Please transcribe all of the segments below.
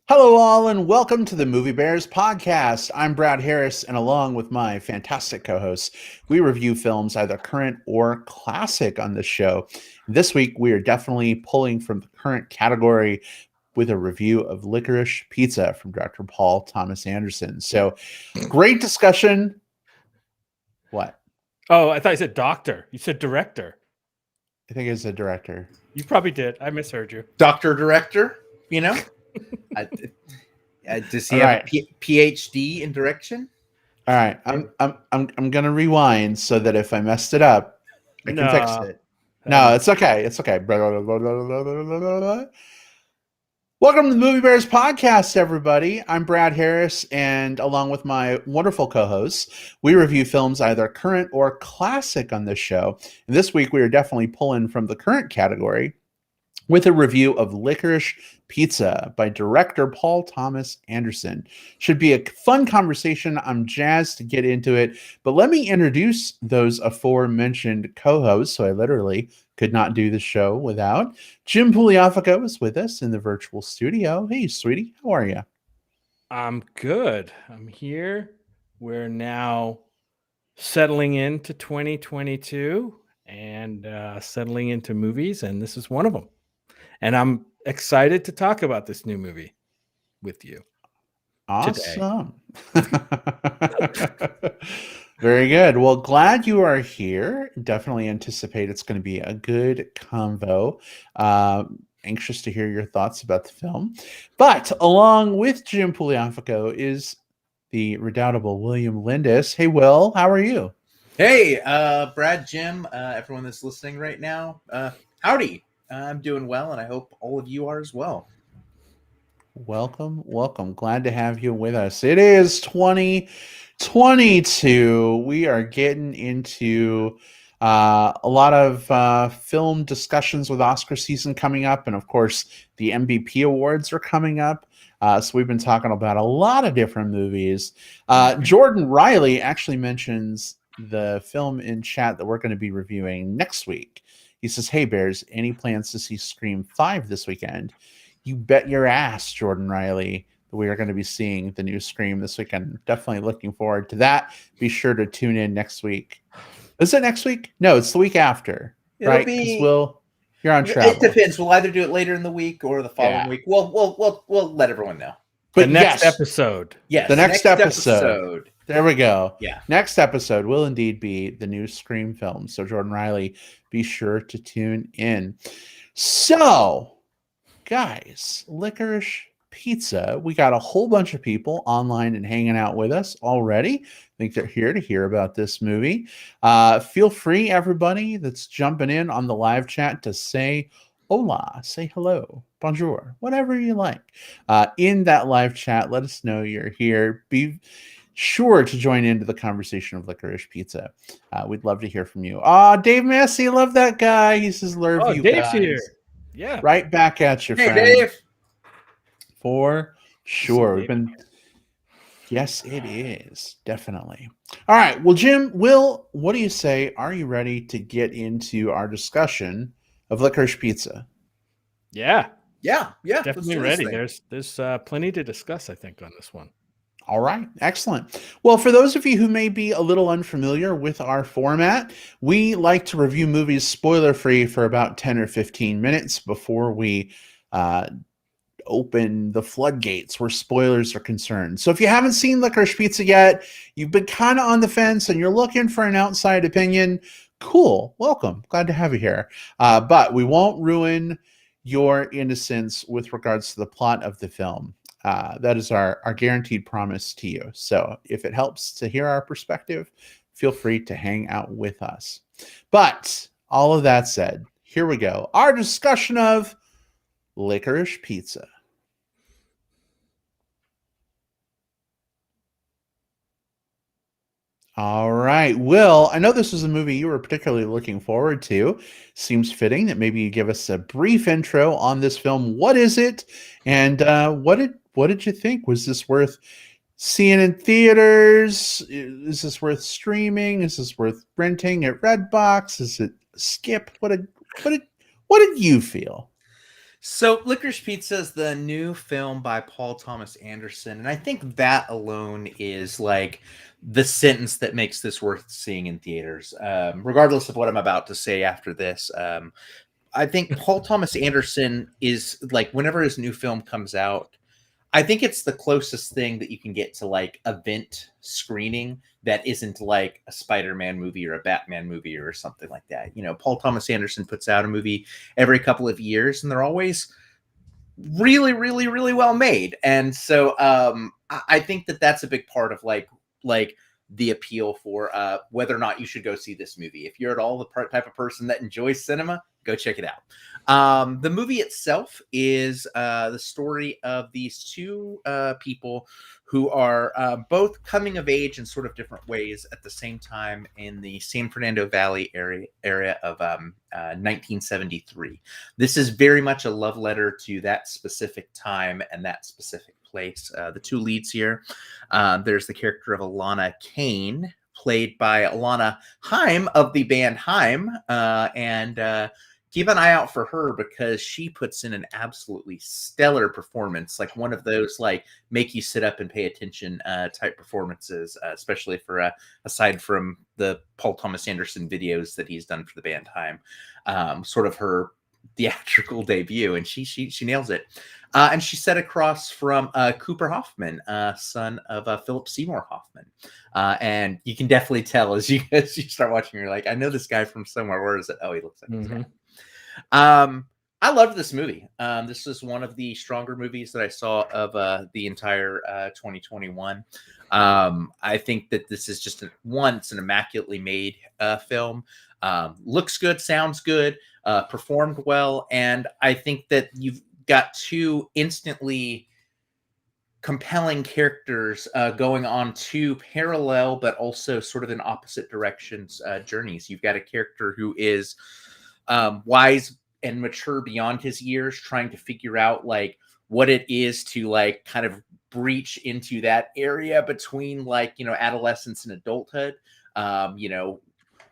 Hello, all, and welcome to the Movie Bears podcast. I'm Brad Harris, and along with my fantastic co hosts, we review films either current or classic on this show. This week, we are definitely pulling from the current category with a review of Licorice Pizza from Director Paul Thomas Anderson. So, great discussion. What? Oh, I thought you said doctor. You said director. I think it's a director. You probably did. I misheard you. Doctor director, you know? Does he have a PhD in direction? All right, I'm gonna rewind so that if I messed it up, I can fix it. No, it's okay. It's okay. Welcome to the Movie Bears podcast, everybody. I'm Brad Harris, and along with my wonderful co-hosts, we review films either current or classic on this show. And this week, we are definitely pulling from the current category with a review of Licorice Pizza by director Paul Thomas Anderson. Should be a fun conversation. I'm jazzed to get into it, but let me introduce those aforementioned co-hosts, so I literally could not do the show without. Jim Pugliafico is with us in the virtual studio. Hey, sweetie, how are you? I'm good. I'm here. We're now settling into 2022 and settling into movies, and this is one of them. And I'm excited to talk about this new movie with you. Awesome. Very good. Well, glad you are here. Definitely anticipate it's going to be a good convo. Anxious to hear your thoughts about the film. But along with Jim Pugliafico is the redoubtable William Lindis. Hey, Will, how are you? Hey, Brad, Jim, everyone that's listening right now. Howdy. I'm doing well, and I hope all of you are as well. Welcome. Glad to have you with us. It is 2022. We are getting into a lot of film discussions with Oscar season coming up, and of course, the MBP awards are coming up. So we've been talking about a lot of different movies. Jordan Riley actually mentions the film in chat that we're going to be reviewing next week. He says, "Hey, Bears, any plans to see Scream 5 this weekend?" You bet your ass, Jordan Riley, that we are going to be seeing the new Scream this weekend. Definitely looking forward to that. Be sure to tune in next week. Is it next week? No, it's the week after. Right? Because you're on travel. It depends. We'll either do it later in the week or the following week. We'll let everyone know. But the next episode. Yes, the next episode. There we go. Yeah. Next episode will indeed be the new Scream film. So, Jordan Riley, be sure to tune in. So, guys, Licorice Pizza. We got a whole bunch of people online and hanging out with us already. I think they're here to hear about this movie. Feel free, everybody that's jumping in on the live chat, to say hola, say hello, bonjour, whatever you like. In that live chat, let us know you're here. Be sure to join into the conversation of Licorice Pizza. We'd love to hear from you. Dave Massey, love that guy. He says, "Love you Dave's guys." Here. Yeah. Right back at you, friend. Hey, Dave. For sure. Yes, it is. Definitely. All right. Well, Jim, Will, what do you say? Are you ready to get into our discussion of Licorice Pizza? Yeah. Definitely ready. There's plenty to discuss, I think, on this one. All right. Excellent. Well, for those of you who may be a little unfamiliar with our format, we like to review movies spoiler-free for about 10 or 15 minutes before we open the floodgates where spoilers are concerned. So if you haven't seen Licorice Pizza yet, you've been kind of on the fence and you're looking for an outside opinion, cool. Welcome. Glad to have you here. But we won't ruin your innocence with regards to the plot of the film. That is our guaranteed promise to you. So if it helps to hear our perspective, feel free to hang out with us. But all of that said, here we go. Our discussion of Licorice Pizza. All right. Will, I know this was a movie you were particularly looking forward to. Seems fitting that maybe you give us a brief intro on this film. What is it? And what did you think? Was this worth seeing in theaters? Is this worth streaming? Is this worth renting at Redbox? Is it skip? What did you feel? So, Licorice Pizza is the new film by Paul Thomas Anderson, and I think that alone is like the sentence that makes this worth seeing in theaters. Regardless of what I'm about to say after this, I think Paul Thomas Anderson is like whenever his new film comes out, I think it's the closest thing that you can get to like event screening that isn't like a Spider-Man movie or a Batman movie or something like that. You know, Paul Thomas Anderson puts out a movie every couple of years, and they're always really, really, really well made. And so I think that that's a big part of like the appeal for whether or not you should go see this movie. If you're at all the type of person that enjoys cinema, go check it out. The movie itself is the story of these two people who are both coming of age in sort of different ways at the same time in the San Fernando Valley area of 1973. This is very much a love letter to that specific time and that specific place. The two leads here, there's the character of Alana Kane, played by Alana Haim of the band Haim, and keep an eye out for her because she puts in an absolutely stellar performance, like one of those like make you sit up and pay attention type performances, especially for aside from the Paul Thomas Anderson videos that he's done for the band Haim, sort of her theatrical debut, and she nails it. And she's set across from Cooper Hoffman, son of Philip Seymour Hoffman. And you can definitely tell as you start watching, you're like, I know this guy from somewhere. Where is it? Oh, he looks like this guy. I loved this movie. This is one of the stronger movies that I saw of the entire 2021. I think that this is just it's an immaculately made film. Looks good, sounds good, performed well, and I think that you've got two instantly compelling characters going on two parallel but also sort of in opposite directions journeys. You've got a character who is wise and mature beyond his years, trying to figure out like what it is to like kind of breach into that area between like, you know, adolescence and adulthood, you know,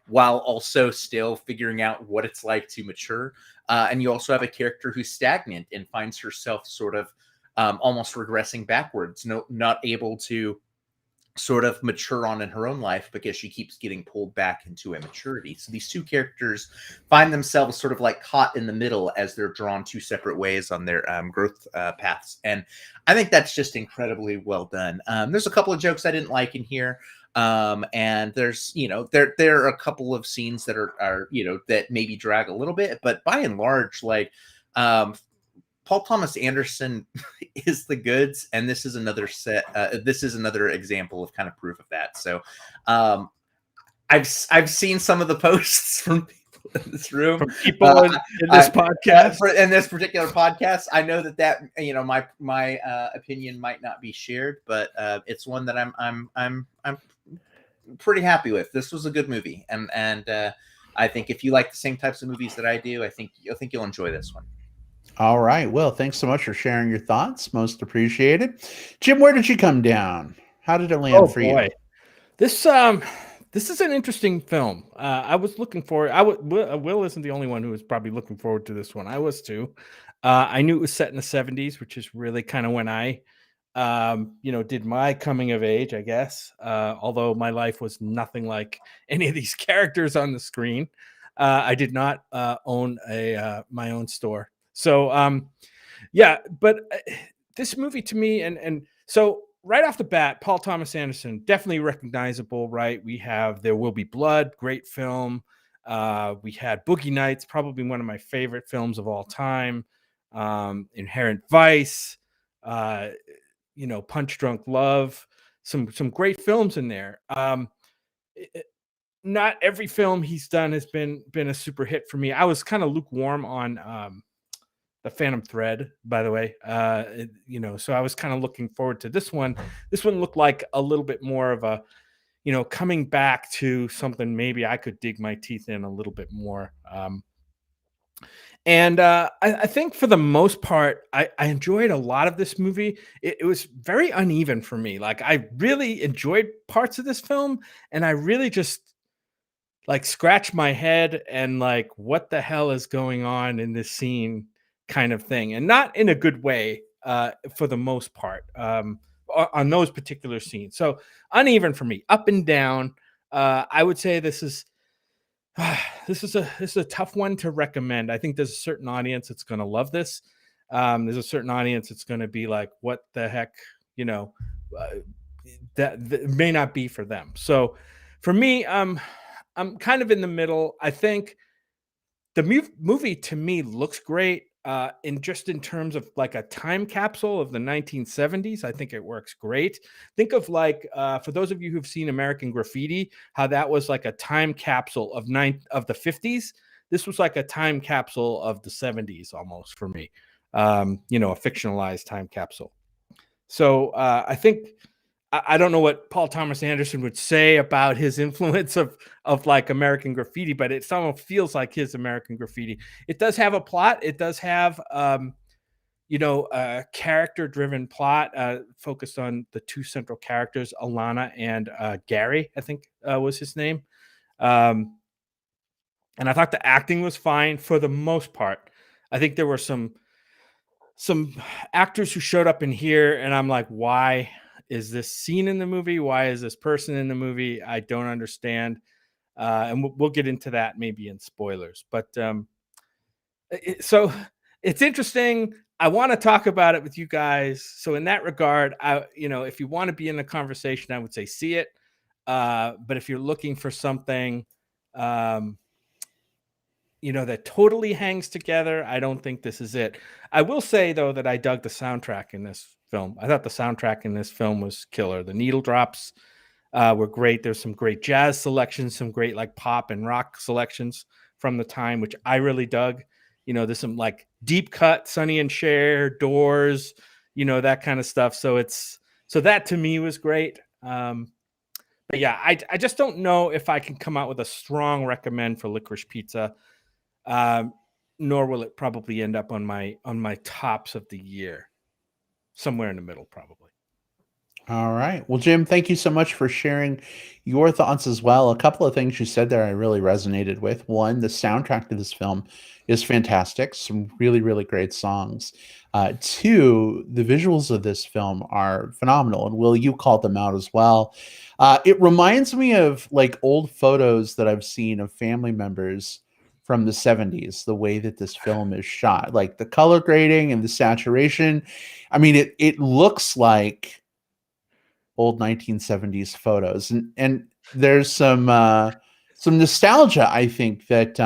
while also still figuring out what it's like to mature. And you also have a character who's stagnant and finds herself sort of almost regressing backwards, not able to sort of mature on in her own life because she keeps getting pulled back into immaturity. So these two characters find themselves sort of like caught in the middle as they're drawn two separate ways on their growth paths. And I think that's just incredibly well done. There's a couple of jokes I didn't like in here. And there's, you know, there are a couple of scenes that are, you know, that maybe drag a little bit, but by and large, like, Paul Thomas Anderson is the goods, and this is another this is another example of kind of proof of that. So, I've seen some of the posts from people in this room, From people in this podcast, in this particular podcast. I know that you know my opinion might not be shared, but it's one that I'm pretty happy with. This was a good movie, and I think if you like the same types of movies that I do, I think you'll enjoy this one. All right. Well, thanks so much for sharing your thoughts. Most appreciated. Jim, where did you come down? How did it land for you? This is an interesting film. I was looking for. Will isn't the only one who was probably looking forward to this one. I was too. I knew it was set in the 70s, which is really kind of when I, you know, did my coming of age, I guess. Although my life was nothing like any of these characters on the screen. I did not own my own store. So, yeah, but this movie to me, and so right off the bat, Paul Thomas Anderson, definitely recognizable, right? We have There Will Be Blood, great film. We had Boogie Nights, probably one of my favorite films of all time. Inherent Vice, you know, Punch Drunk Love, some great films in there. Not every film he's done has been a super hit for me. I was kind of lukewarm on The Phantom Thread, by the way, you know, so I was kind of looking forward to this one. This one looked like a little bit more of a, you know, coming back to something maybe I could dig my teeth in a little bit more. And I think for the most part, I enjoyed a lot of this movie. It was very uneven for me. Like I really enjoyed parts of this film, and I really just like scratched my head and like, what the hell is going on in this scene? kind of thing, and not in a good way for the most part on those particular scenes. So uneven for me, up and down. I would say this is this is a tough one to recommend. I think there's a certain audience that's going to love this. There's a certain audience that's going to be like, "What the heck," you know. That may not be for them. So for me, I'm kind of in the middle. I think the movie to me looks great in terms of like a time capsule of the 1970s. I think it works great. Think of like for those of you who've seen American Graffiti, how that was like a time capsule of the 50s. This was like a time capsule of the 70s almost for me. You know, a fictionalized time capsule. So I think I don't know what Paul Thomas Anderson would say about his influence of like American Graffiti, but it somehow feels like his American Graffiti. It does have a plot. It does have you know, a character-driven plot focused on the two central characters, Alana and Gary, I think was his name. And I thought the acting was fine for the most part. I think there were some actors who showed up in here, and I'm like, why is this scene in the movie? Why is this person in the movie? I don't understand. And we'll get into that maybe in spoilers. But so it's interesting. I want to talk about it with you guys. So in that regard, you know, if you want to be in the conversation, I would say see it. But if you're looking for something, you know, that totally hangs together, I don't think this is it. I will say though that I dug the soundtrack in this film. I thought the soundtrack in this film was killer. The needle drops were great. There's some great jazz selections, some great like pop and rock selections from the time, which I really dug. You know, there's some like deep cut, Sonny and Cher, Doors, you know, that kind of stuff. So that to me was great. But yeah, I just don't know if I can come out with a strong recommend for Licorice Pizza. Nor will it probably end up on my tops of the year, somewhere in the middle, probably. All right. Well, Jim, thank you so much for sharing your thoughts as well. A couple of things you said there I really resonated with. One, the soundtrack to this film is fantastic. Some really, really great songs. Two, the visuals of this film are phenomenal. And Will, you called them out as well. It reminds me of like old photos that I've seen of family members from the 70s, the way that this film is shot, like the color grading and the saturation. I mean, it looks like old 1970s photos, and there's some nostalgia, I think, that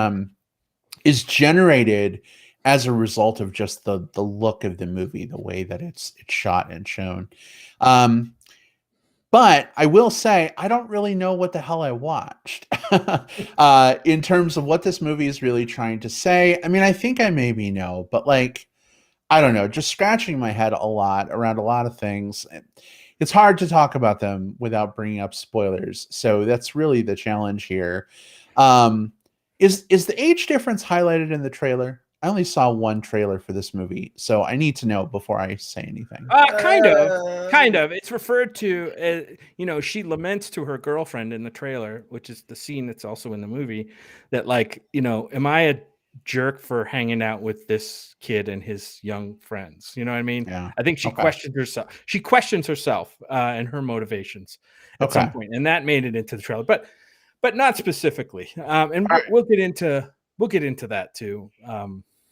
is generated as a result of just the look of the movie, the way that it's shot and shown. But I will say I don't really know what the hell I watched in terms of what this movie is really trying to say. I mean, I think I maybe know, but like, I don't know, just scratching my head a lot around a lot of things. It's hard to talk about them without bringing up spoilers. So that's really the challenge here. Is the age difference highlighted in the trailer? I only saw one trailer for this movie, so I need to know before I say anything. Kind of. It's referred to, you know, she laments to her girlfriend in the trailer, which is the scene that's also in the movie, that like, you know, am I a jerk for hanging out with this kid and his young friends? You know what I mean? Yeah. I think she Okay. questioned herself. She questions herself and her motivations at some point, and that made it into the trailer, but not specifically. And we'll get into that too.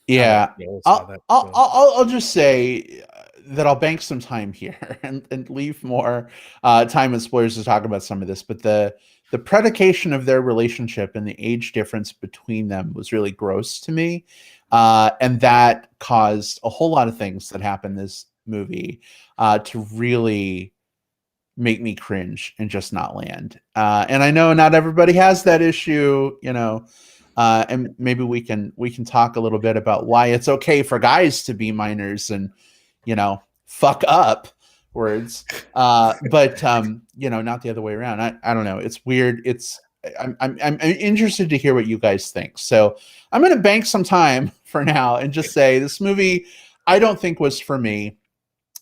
Yeah, I'll just say that I'll bank some time here and leave more time and spoilers to talk about some of this. But the predication of their relationship and the age difference between them was really gross to me, and that caused a whole lot of things that happen in this movie to really make me cringe and just not land. And I know not everybody has that issue, you know. And maybe we can talk a little bit about why it's okay for guys to be minors and, you know, fuck up words. But you know, not the other way around. I don't know. It's weird. I'm interested to hear what you guys think. So I'm going to bank some time for now and just say this movie I don't think was for me,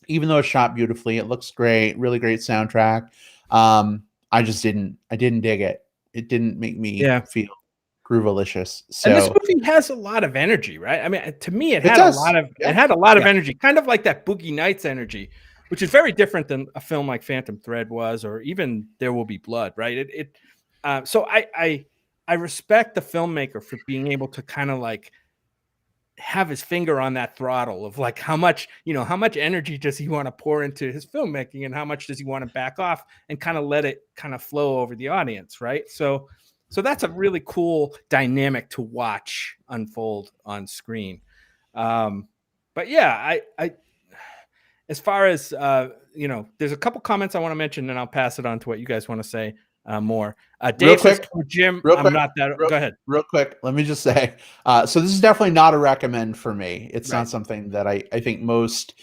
even though it's shot beautifully. It looks great, really great soundtrack. I didn't dig it. It didn't make me feel Groovalicious. And this So movie has a lot of energy, right? I mean, to me, it It had does. a lot of Yeah. it had a lot of Yeah. energy, kind of like that Boogie Nights energy, which is very different than a film like Phantom Thread was, or even There Will Be Blood, right? So I respect the filmmaker for being able to kind of like have his finger on that throttle of like how much energy does he want to pour into his filmmaking and how much does he want to back off and kind of let it kind of flow over the audience, right? So that's a really cool dynamic to watch unfold on screen. But yeah, I as far as there's a couple comments I want to mention and I'll pass it on to what you guys want to say more. Dave says, quick, "Oh, Jim, real I'm quick, not that." Go ahead. real quick. Let me just say, so this is definitely not a recommend for me. It's Right. not something that I think most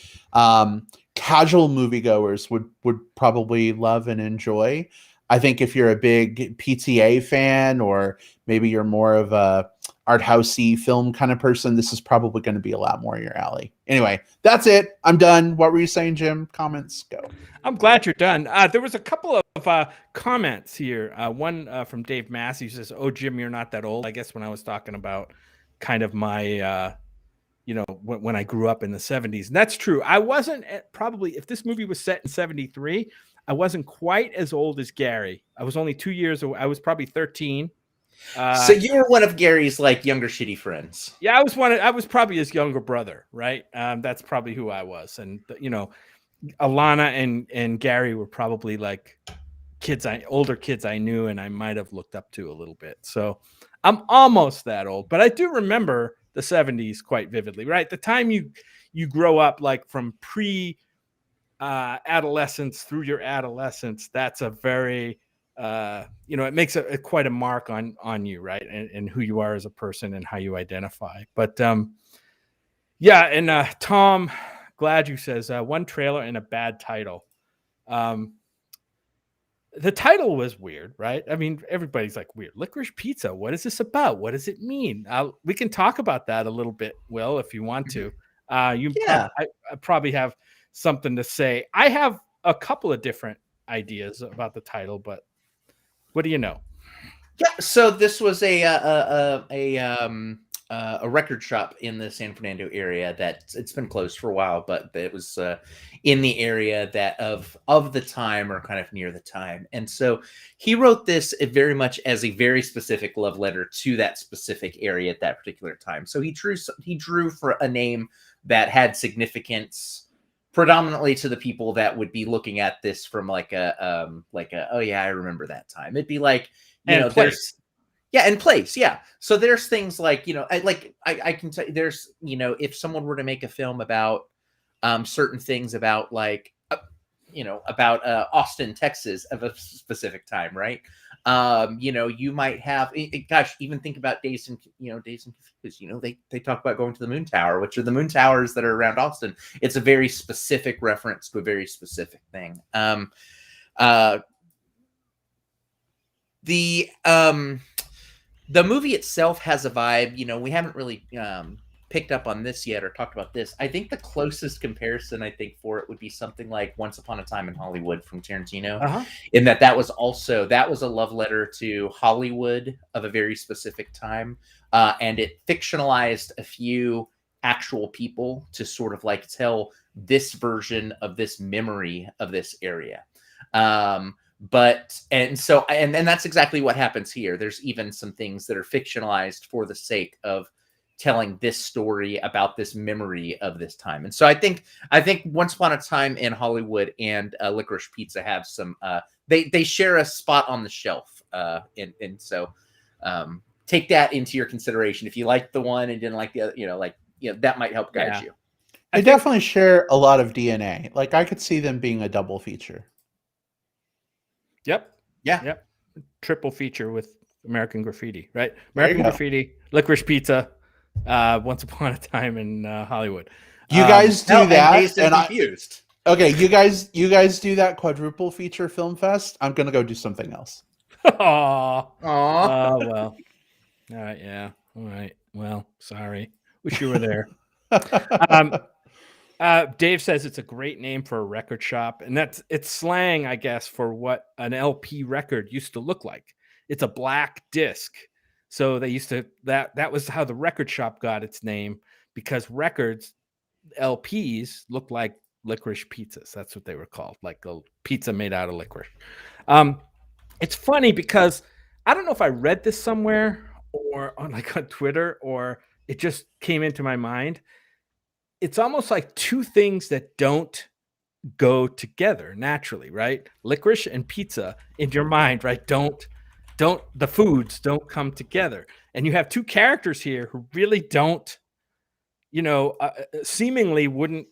casual moviegoers would probably love and enjoy. I think if you're a big PTA fan, or maybe you're more of a art housey film kind of person, this is probably going to be a lot more your alley. Anyway, that's it. I'm done. What were you saying, Jim? Comments, go. I'm glad you're done. There was a couple of comments here. One from Dave Massey says, "Oh, Jim, you're not that old." I guess when I was talking about kind of my, when I grew up in the 70s. And that's true. I wasn't probably, if this movie was set in 73, I wasn't quite as old as Gary. I was only 2 years away. I was probably 13. So you were one of Gary's like younger shitty friends. Yeah, I was probably his younger brother, right? That's probably who I was. And, Alana and Gary were probably like older kids I knew and I might have looked up to a little bit. So I'm almost that old, but I do remember the 70s quite vividly, right? The time you grow up, like from adolescence through your adolescence, that's a very it makes quite a mark on you, right? And who you are as a person and how you identify. But Tom Glad you says one trailer and a bad title. The title was weird, right? I mean, everybody's like, weird. Licorice Pizza. What is this about? What does it mean? We can talk about that a little bit, Will, if you want to. I probably have something to say. I have a couple of different ideas about the title, but what do you know? Yeah, so this was a record shop in the San Fernando area that it's been closed for a while, but it was in the area that of the time, or kind of near the time. And so he wrote this very much as a very specific love letter to that specific area at that particular time. So he drew for a name that had significance predominantly to the people that would be looking at this from like a oh yeah, I remember that time. It'd be like, there's and place. Yeah. So there's things like, I can tell you, there's, if someone were to make a film about certain things about like, about Austin, Texas of a specific time, right? You might have, gosh, even think about Dazed and Confused. They talk about going to the Moon Tower, which are the moon towers that are around Austin. It's a very specific reference to a very specific thing. The movie itself has a vibe. We haven't really picked up on this yet or talked about this. I think the closest comparison for it would be something like Once Upon a Time in Hollywood from Tarantino, in that was a love letter to Hollywood of a very specific time, and it fictionalized a few actual people to sort of like tell this version of this memory of this area. And that's exactly what happens here. There's even some things that are fictionalized for the sake of telling this story about this memory of this time. And so I think Once Upon a Time in Hollywood and Licorice Pizza have some they share a spot on the shelf. And so take that into your consideration. If you like the one and didn't like the other, that might help guide you. I definitely share a lot of DNA. Like I could see them being a double feature. Yep. Yeah. Yep. Triple feature with American Graffiti, right? American Graffiti, Licorice Pizza, Once Upon a Time in Hollywood. You guys do that, and Confused. Okay, you guys do that quadruple feature film fest. I'm gonna go do something else. Aww. Oh well. All right. Yeah. All right. Well, sorry. Wish you were there. Dave says it's a great name for a record shop, and it's slang, I guess, for what an LP record used to look like. It's a black disc. So they used to that was how the record shop got its name, because records, LPs, looked like licorice pizzas. That's what they were called, like a pizza made out of licorice. It's funny because I don't know if I read this somewhere or on Twitter, or it just came into my mind. It's almost like two things that don't go together naturally, right? Licorice and pizza in your mind, right? Don't the foods don't come together. And you have two characters here who really don't, seemingly wouldn't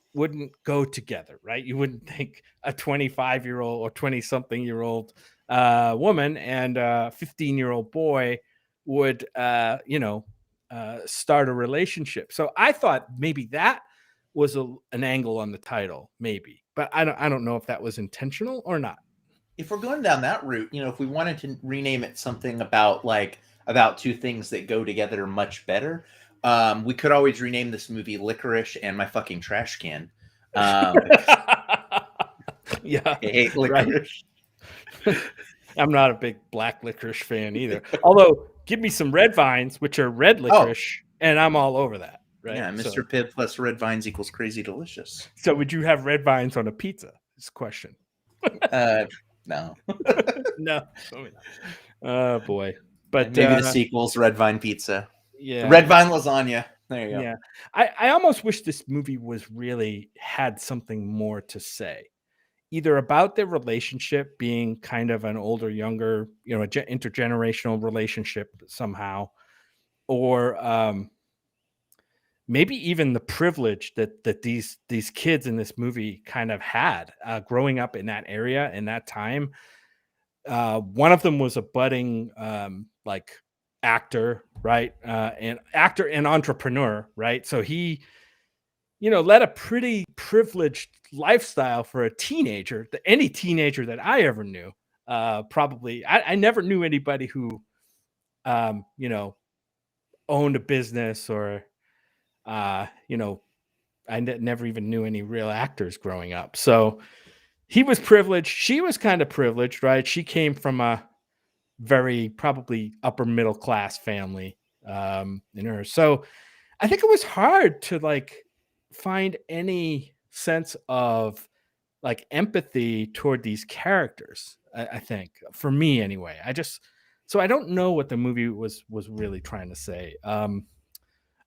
go together, right? You wouldn't think a 25-year-old or 20-something-year-old woman and a 15-year-old boy would, start a relationship. So I thought maybe that was an angle on the title, maybe, but I don't know if that was intentional or not. If we're going down that route, if we wanted to rename it something about two things that go together much better, we could always rename this movie Licorice and My Fucking Trash Can. Yeah, I hate licorice. Right. I'm not a big black licorice fan either. Although, give me some red vines, which are red licorice, and I'm all over that. Right? Yeah, Mr. Pibb plus red vines equals crazy delicious. So, would you have red vines on a pizza? Is the question. No. No. Oh boy. But maybe the sequel's Red Vine Pizza. Yeah. Red Vine Lasagna. There you go. Yeah. I almost wish this movie had something more to say, either about their relationship being kind of an older, younger, intergenerational relationship somehow, or maybe even the privilege that these kids in this movie kind of had growing up in that area in that time. One of them was a budding actor, right? And actor and entrepreneur, right? So he, led a pretty privileged lifestyle for a teenager. Any teenager that I ever knew, probably. I never knew anybody who, owned a business or, I never even knew any real actors growing up. So he was privileged. She was kind of privileged, right? She came from a very probably upper middle class family in her. So I think it was hard to find any sense of empathy toward these characters. I think, for me anyway. So I don't know what the movie was really trying to say.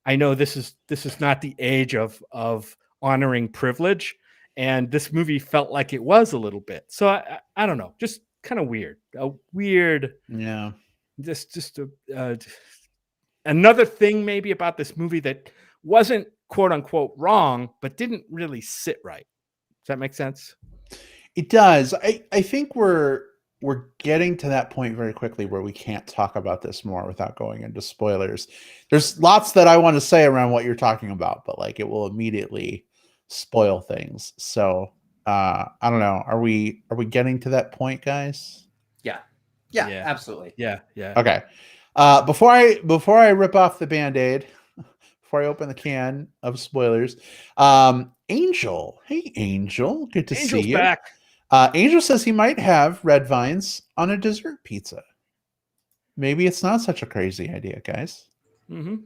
I know this is not the age of honoring privilege, and this movie felt like it was a little bit. So I don't know, just kind of weird. Yeah. Just another thing maybe about this movie that wasn't quote unquote wrong, but didn't really sit right. Does that make sense? It does. I think we're getting to that point very quickly where we can't talk about this more without going into spoilers. There's lots that I want to say around what you're talking about, but it will immediately spoil things. So I don't know. Are we getting to that point, guys? Yeah, absolutely. Yeah. Okay. Before I rip off the Band-Aid, before I open the can of spoilers, Angel. Hey, Angel. Good to see you. Back. Angel says he might have red vines on a dessert pizza. Maybe it's not such a crazy idea, guys. Mm-hmm.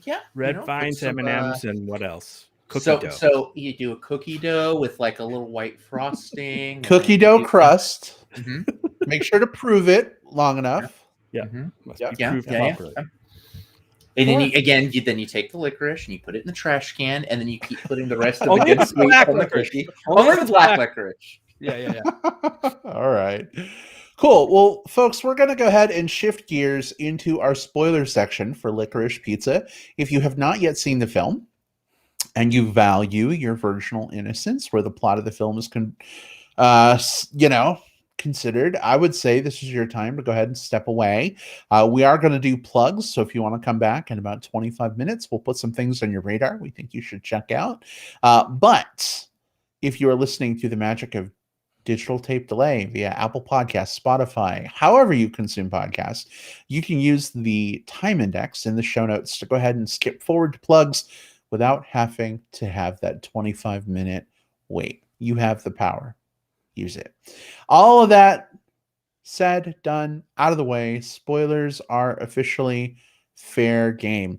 Yeah. Red vines, M&Ms, and what else? Cookie dough. So you do a cookie dough with a little white frosting. Cookie dough crust. Mm-hmm. Make sure to prove it long enough. Yeah. Mm-hmm. Must be proved properly. Yeah. And then you take the licorice and you put it in the trash can, and then you keep putting the rest of the good sweet on the cookie. Only the black licorice. Yeah. All right. Cool. Well, folks, we're going to go ahead and shift gears into our spoiler section for Licorice Pizza. If you have not yet seen the film and you value your virginal innocence, where the plot of the film is considered, I would say this is your time to go ahead and step away. We are going to do plugs, so if you want to come back in about 25 minutes, we'll put some things on your radar we think you should check out. But if you are listening through the magic of digital tape delay via Apple Podcasts, Spotify, however you consume podcasts, you can use the time index in the show notes to go ahead and skip forward to plugs without having to have that 25-minute wait. You have the power. Use it. All of that said, done, out of the way. Spoilers are officially Fair game.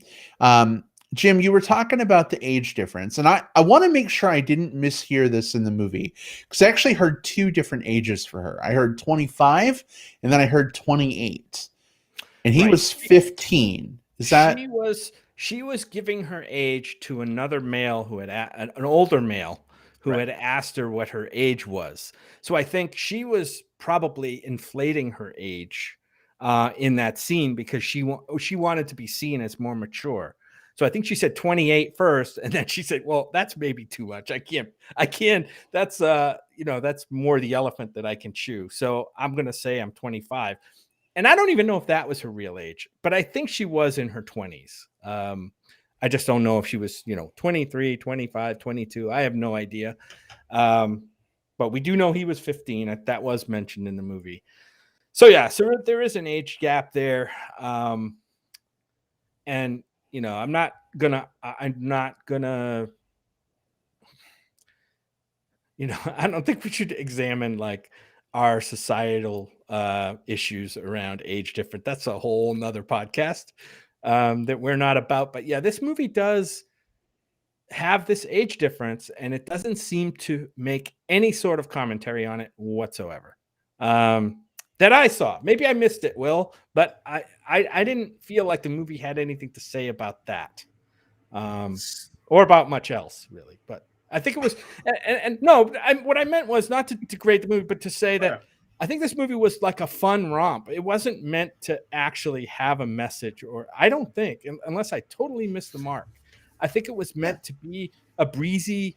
Jim, you were talking about the age difference, and I want to make sure I didn't mishear this in the movie, because I actually heard two different ages for her. I heard 25, and then I heard 28, and he Right. was 15. Is that She was giving her age to another male who had an older male who had asked her what her age was. So I think she was probably inflating her age in that scene because she wanted to be seen as more mature. So I think she said 28 first, and then she said, "Well, that's maybe too much. I can't. That's that's more the elephant that I can chew. So I'm gonna say I'm 25." And I don't even know if that was her real age, but I think she was in her 20s. I just don't know if she was, 23, 25, 22. I have no idea. But we do know he was 15. That was mentioned in the movie. So yeah, so there is an age gap there. And I'm not gonna I don't think we should examine like our societal issues around age difference. That's a whole nother podcast that we're not about. But yeah, this movie does have this age difference, and it doesn't seem to make any sort of commentary on it whatsoever. That I saw. Maybe I missed it, Will, but I didn't feel like the movie had anything to say about that. Or about much else, really. But I think it was, and no, what I meant was not to degrade the movie, but to say that I think this movie was like a fun romp. It wasn't meant to actually have a message, or I don't think, unless I totally missed the mark. I think it was meant to be a breezy,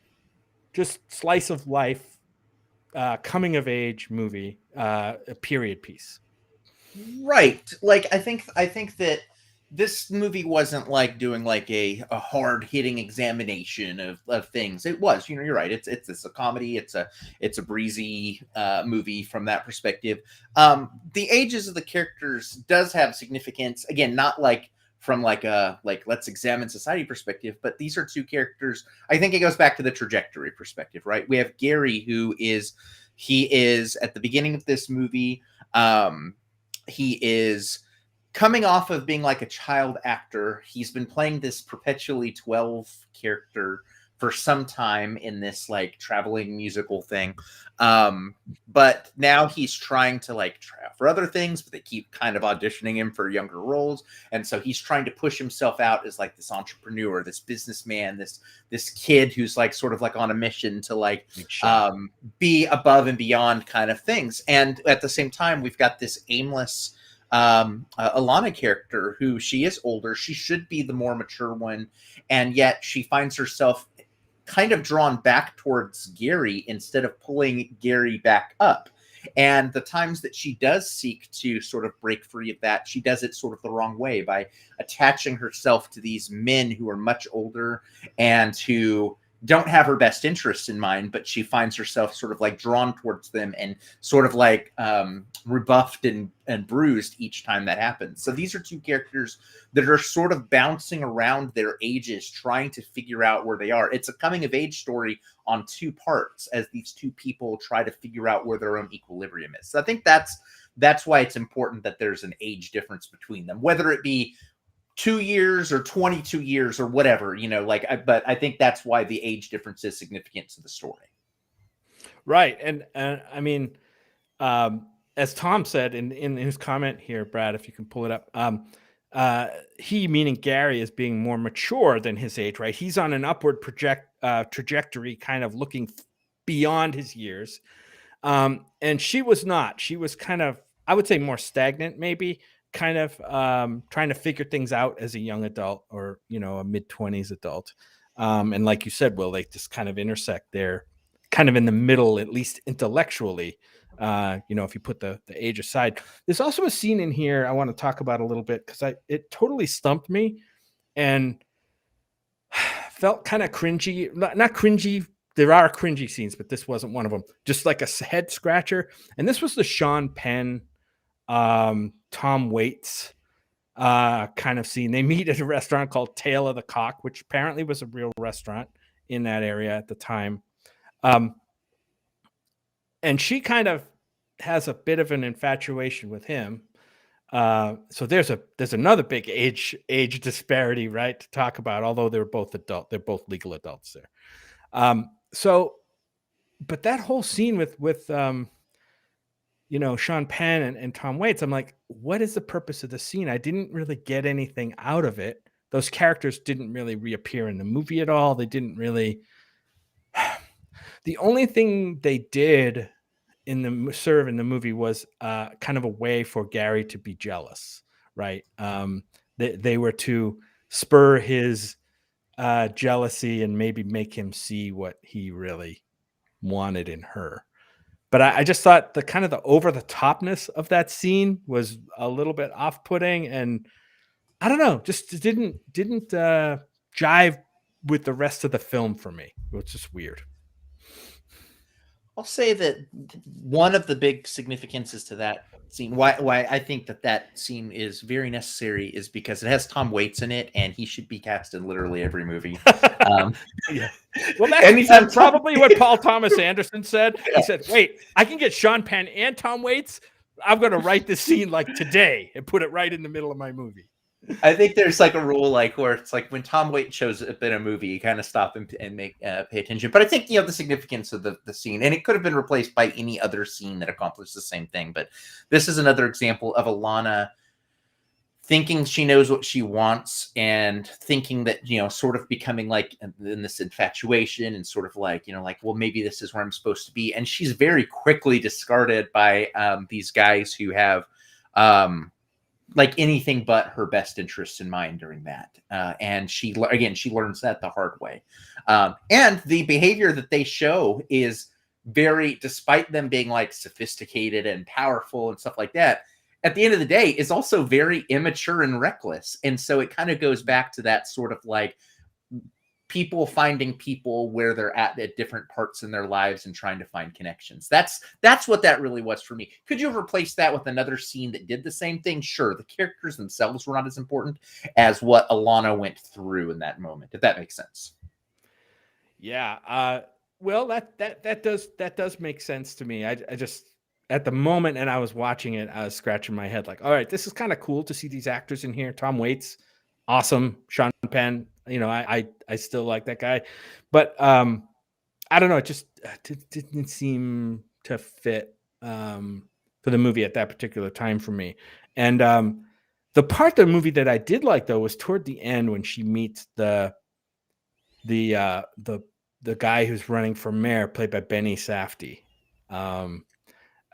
just slice of life, coming of age movie, a period piece. Right. Like I think that this movie wasn't like doing like a hard hitting examination of things. It was, you're right. It's a comedy. It's a breezy movie from that perspective. The ages of the characters does have significance. Again, not like from like a let's examine society perspective, but these are two characters. I think it goes back to the trajectory perspective, right? We have Gary, he is at the beginning of this movie. He is coming off of being like a child actor. He's been playing this perpetually 12 character for some time in this like traveling musical thing. But now he's trying to like try out for other things, but they keep kind of auditioning him for younger roles. And so he's trying to push himself out as like this entrepreneur, this businessman, this kid who's like sort of like on a mission to like be above and beyond kind of things. And at the same time, we've got this aimless Alana character who she is older. She should be the more mature one. And yet she finds herself kind of drawn back towards Gary instead of pulling Gary back up. And the times that she does seek to sort of break free of that, she does it sort of the wrong way by attaching herself to these men who are much older and who don't have her best interests in mind, but she finds herself sort of like drawn towards them and sort of like rebuffed and bruised each time that happens. So these are two characters that are sort of bouncing around their ages, trying to figure out where they are. It's a coming of age story on two parts as these two people try to figure out where their own equilibrium is. So I think that's why it's important that there's an age difference between them, whether it be 2 years or 22 years or whatever, but I think that's why the age difference is significant to the story. Right. And I mean, as Tom said in his comment here, Brad, if you can pull it up, he, meaning Gary, is being more mature than his age, right? He's on an upward trajectory, kind of looking beyond his years. And she was not. She was kind of, I would say, more stagnant, maybe, kind of trying to figure things out as a young adult or, a mid-20s adult. And like you said, Will, they just kind of intersect there, kind of in the middle, at least intellectually, if you put the age aside. There's also a scene in here I want to talk about a little bit because it totally stumped me and felt kind of cringy. Not cringy. There are cringy scenes, but this wasn't one of them. Just like a head scratcher. And this was the Sean Penn, Tom Waits kind of scene. They meet at a restaurant called Tail of the Cock, which apparently was a real restaurant in that area at the time. And she kind of has a bit of an infatuation with him. So there's another big age disparity, right, to talk about, although they're both legal adults there. But that whole scene with Sean Penn and Tom Waits, I'm like, what is the purpose of the scene? I didn't really get anything out of it. Those characters didn't really reappear in the movie at all. They didn't really. The only thing they did in the movie was kind of a way for Gary to be jealous, right? They were to spur his jealousy and maybe make him see what he really wanted in her. But I just thought the kind of the over the topness of that scene was a little bit off putting, and I don't know, just didn't jive with the rest of the film for me. It was just weird. I'll say that one of the big significances to that scene, why I think that scene is very necessary, is because it has Tom Waits in it, and he should be cast in literally every movie. Yeah. Well, that's probably what Paul Thomas Anderson said. He said, "Wait, I can get Sean Penn and Tom Waits. I'm going to write this scene like today and put it right in the middle of my movie." I think there's like a rule, like where it's like when Tom Waits shows up in a movie, you kind of stop and make pay attention. But I think the significance of the scene, and it could have been replaced by any other scene that accomplished the same thing. But this is another example of Alana thinking she knows what she wants and thinking that sort of becoming like in this infatuation and sort of like well, maybe this is where I'm supposed to be. And she's very quickly discarded by these guys who have like anything but her best interests in mind during that. And she learns that the hard way. And the behavior that they show is very, despite them being like sophisticated and powerful and stuff like that, at the end of the day is also very immature and reckless. And so it kind of goes back to that sort of like people finding people where they're at different parts in their lives and trying to find connections. That's what that really was for me. Could you have replaced that with another scene that did the same thing? Sure. The characters themselves were not as important as what Alana went through in that moment, if that makes sense. Yeah. Well, that does make sense to me. I just, at the moment, and I was watching it, I was scratching my head like, all right, this is kind of cool to see these actors in here. Tom Waits, awesome. Sean Penn, I still like that guy, but I don't know. It just didn't seem to fit for the movie at that particular time for me. And the part of the movie that I did like though was toward the end when she meets the guy who's running for mayor, played by Benny Safdie.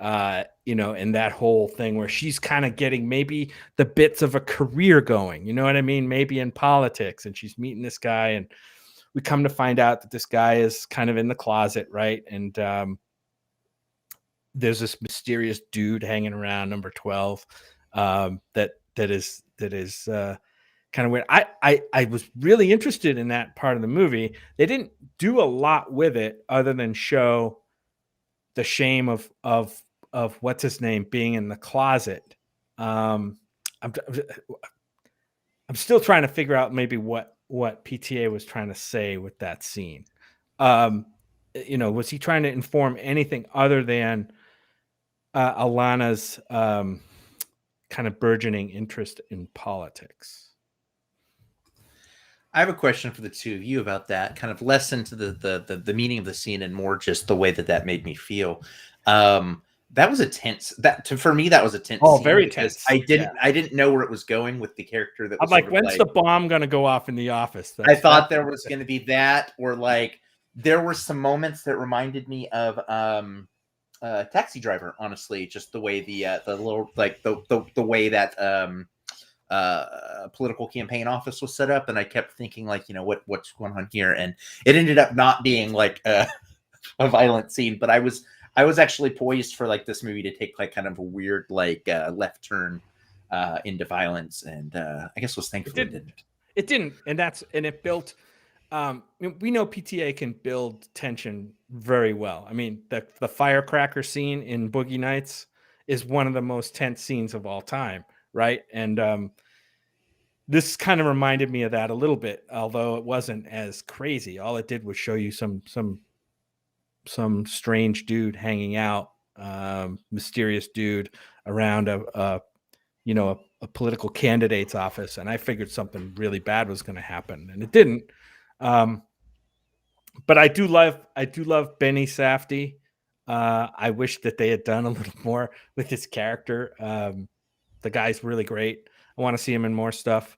And that whole thing where she's kind of getting maybe the bits of a career going, you know what I mean? Maybe in politics, and she's meeting this guy, and we come to find out that this guy is kind of in the closet, right? And there's this mysterious dude hanging around, number 12, that is kind of weird. I was really interested in that part of the movie. They didn't do a lot with it other than show the shame of what's his name being in the closet. I'm still trying to figure out maybe what PTA was trying to say with that scene. Was he trying to inform anything other than Alana's kind of burgeoning interest in politics? I have a question for the two of you about that, kind of less into the meaning of the scene and more just the way that made me feel. That was a tense. For me, that was a tense. Oh, very tense. I didn't know where it was going with the character. That was I'm like, when's the bomb going to go off in the office? I thought there was going to be that, or like there were some moments that reminded me of Taxi Driver. Honestly, just the way the little like the way that political campaign office was set up, and I kept thinking like, what's going on here, and it ended up not being like a violent scene, but I was actually poised for like this movie to take like kind of a weird like left turn into violence, and I guess was thankful it didn't, and it built. We know PTA can build tension very well. I mean, the firecracker scene in Boogie Nights is one of the most tense scenes of all time, right? And this kind of reminded me of that a little bit, although it wasn't as crazy. All it did was show you some strange dude hanging out, mysterious dude around a a political candidate's office, and I figured something really bad was going to happen, and it didn't. But I do love Benny Safdie. I wish that they had done a little more with his character. The guy's really great. I want to see him in more stuff.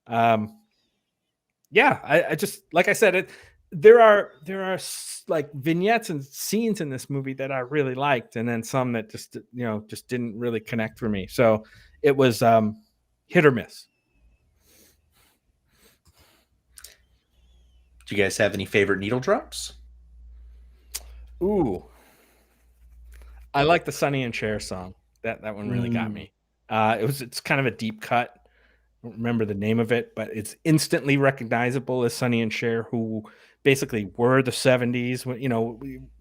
Yeah, I just, like I said, there are like vignettes and scenes in this movie that I really liked, and then some that just didn't really connect for me. So it was hit or miss. Do you guys have any favorite needle drops? Ooh, I like the Sonny and Cher song. That one really got me. It's kind of a deep cut. I don't remember the name of it, but it's instantly recognizable as Sonny and Cher, who basically were the 70s.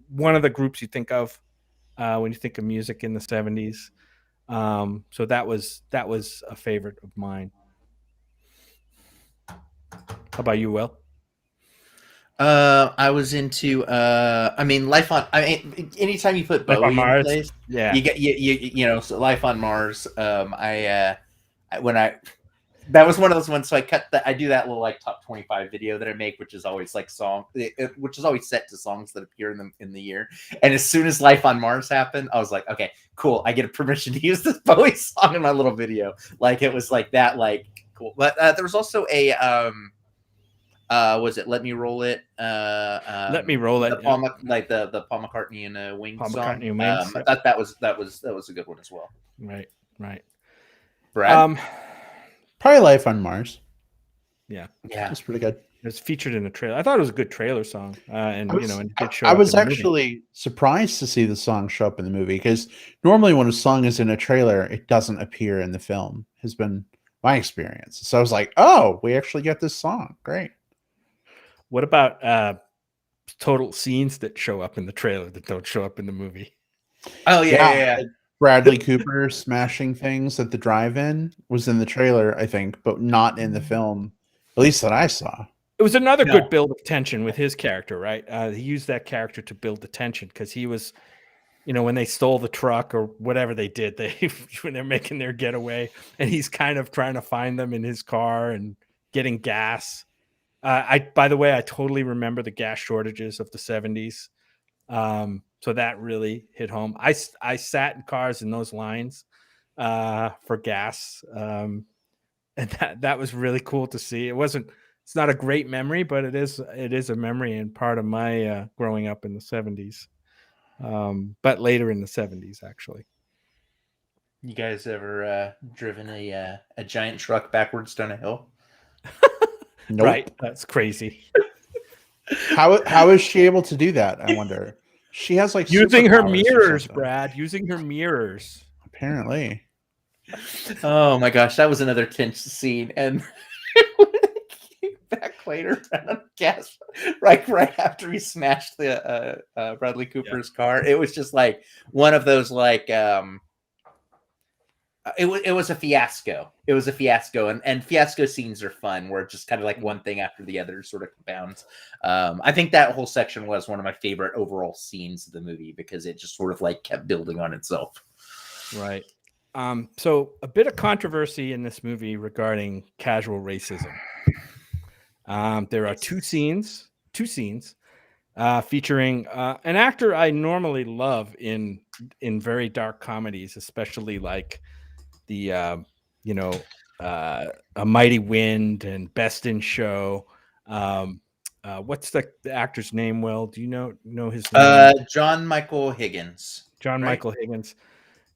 One of the groups you think of when you think of music in the 70s. So that was a favorite of mine. How about you, Will? I was into Life on. Anytime you put Bowie in place, yeah, you get so Life on Mars. That was one of those ones. So I do that little like top 25 video that I make, which is always like which is always set to songs that appear in the year. And as soon as Life on Mars happened, I was like, okay, cool. I get a permission to use this Bowie song in my little video. Like it was like that, like cool. But there was also a was it Let Me Roll It? Let Me Roll It. The Paul McCartney and Wings Paul song. McCartney and Wings. I thought that was a good one as well. Right. Brad? Probably Life on Mars. Yeah. It's pretty good. It's featured in a trailer. I thought it was a good trailer song. And it did show I up was in the actually movie. surprised to see the song show up in the movie, because normally when a song is in a trailer, it doesn't appear in the film, has been my experience. So I was like, oh, we actually get this song. Great. What about total scenes that show up in the trailer that don't show up in the movie? Oh, yeah. Like Bradley Cooper smashing things at the drive-in was in the trailer, I think, but not in the film, at least that I saw. It was another good build of tension with his character, right? He used that character to build the tension, because he was, when they stole the truck or whatever they did, when they're making their getaway, and he's kind of trying to find them in his car and getting gas. By the way, I totally remember the gas shortages of the 70s. So that really hit home. I sat in cars in those lines for gas. And that was really cool to see. It's not a great memory, but it is a memory and part of my growing up in the 70s. But later in the 70s, actually. You guys ever driven a giant truck backwards down a hill? Nope. Right. That's crazy. How is she able to do that? I wonder. She has like using her mirrors, Brad. Using her mirrors. Apparently. Oh my gosh, that was another tense scene. And back later on gas, right after he smashed the Bradley Cooper's car, it was just like one of those like it was a fiasco. It was a fiasco, and fiasco scenes are fun, where it's just kind of like one thing after the other sort of compounds. I think that whole section was one of my favorite overall scenes of the movie, because it just sort of like kept building on itself. Right. So a bit of controversy in this movie regarding casual racism. There are two scenes featuring an actor I normally love in very dark comedies, especially like the A Mighty Wind and Best in Show. What's the actor's name? Will, do you know his name? John Michael Higgins. John Michael Higgins,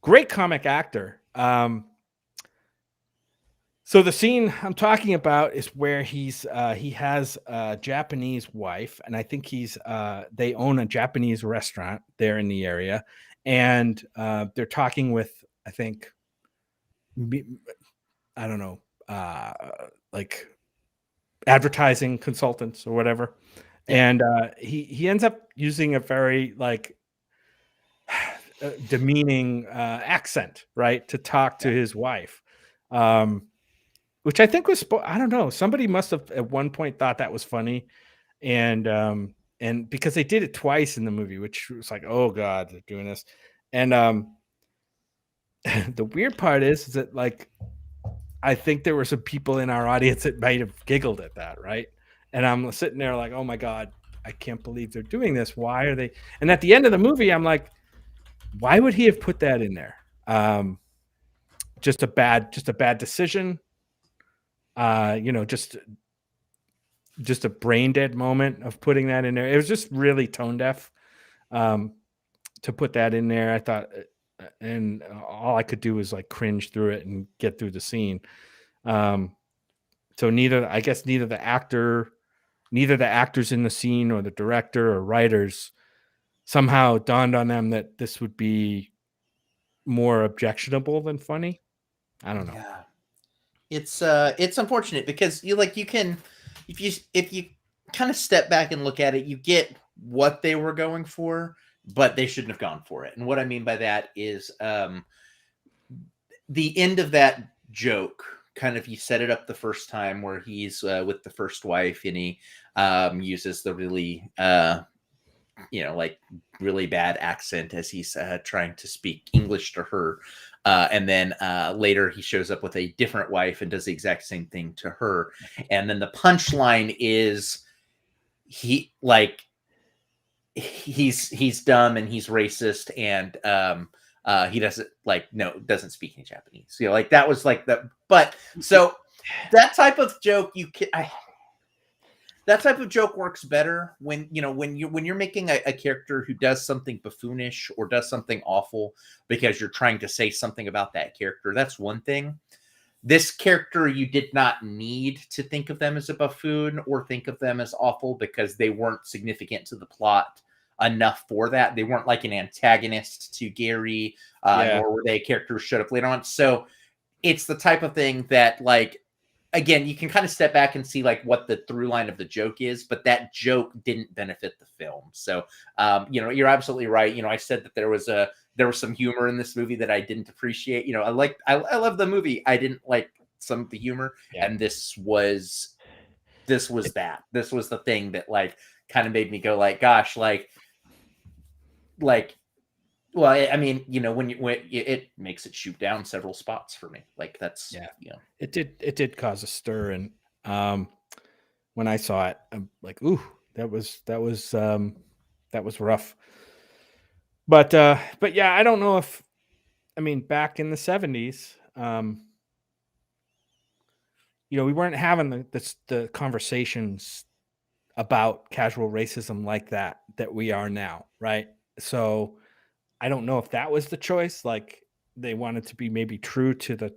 great comic actor. So the scene I'm talking about is where he has a Japanese wife, and I think they own a Japanese restaurant there in the area, and they're talking with, I think, I don't know, like advertising consultants or whatever. And he ends up using a very like demeaning accent, right, to talk to his wife, which I think was, I don't know, somebody must have at one point thought that was funny, and because they did it twice in the movie, which was like, oh god, they're doing this. And the weird part is that like I think there were some people in our audience that might have giggled at that, right? And I'm sitting there like, oh my God, I can't believe they're doing this. Why are they? And at the end of the movie, I'm like, why would he have put that in there? Just a bad decision. Just a brain dead moment of putting that in there. It was just really tone deaf to put that in there. I thought, and all I could do was like cringe through it and get through the scene. So neither the actors in the scene or the director or writers somehow dawned on them that this would be more objectionable than funny. I don't know. Yeah. It's unfortunate because you can, if you kind of step back and look at it, you get what they were going for, but they shouldn't have gone for it. And what I mean by that is the end of that joke, kind of, you set it up the first time where he's with the first wife and he uses the really like really bad accent as he's trying to speak English to her. And then later he shows up with a different wife and does the exact same thing to her. And then the punchline is he's dumb and he's racist and he doesn't speak any Japanese. Like that was like the, but so that type of joke that type of joke works better when you're making a character who does something buffoonish or does something awful because you're trying to say something about that character. That's one thing. This character, you did not need to think of them as a buffoon or think of them as awful because they weren't significant to the plot enough for that. They weren't like an antagonist to Gary, nor were they a character who showed up later on. So it's the type of thing that, like, again, you can kind of step back and see like what the through line of the joke is, but that joke didn't benefit the film. So, you're absolutely right. I said that there was some humor in this movie that I didn't appreciate. I love the movie. I didn't like some of the humor, and this was that. This was the thing that like kind of made me go like, gosh, like. Well, I mean, when it makes it shoot down several spots for me. Like that's It did cause a stir, and when I saw it, I'm like, ooh, that was rough. But yeah, I don't know if, I mean, back in the 70s, we weren't having the conversations about casual racism like that we are now, right? So I don't know if that was the choice. Like they wanted to be maybe true to the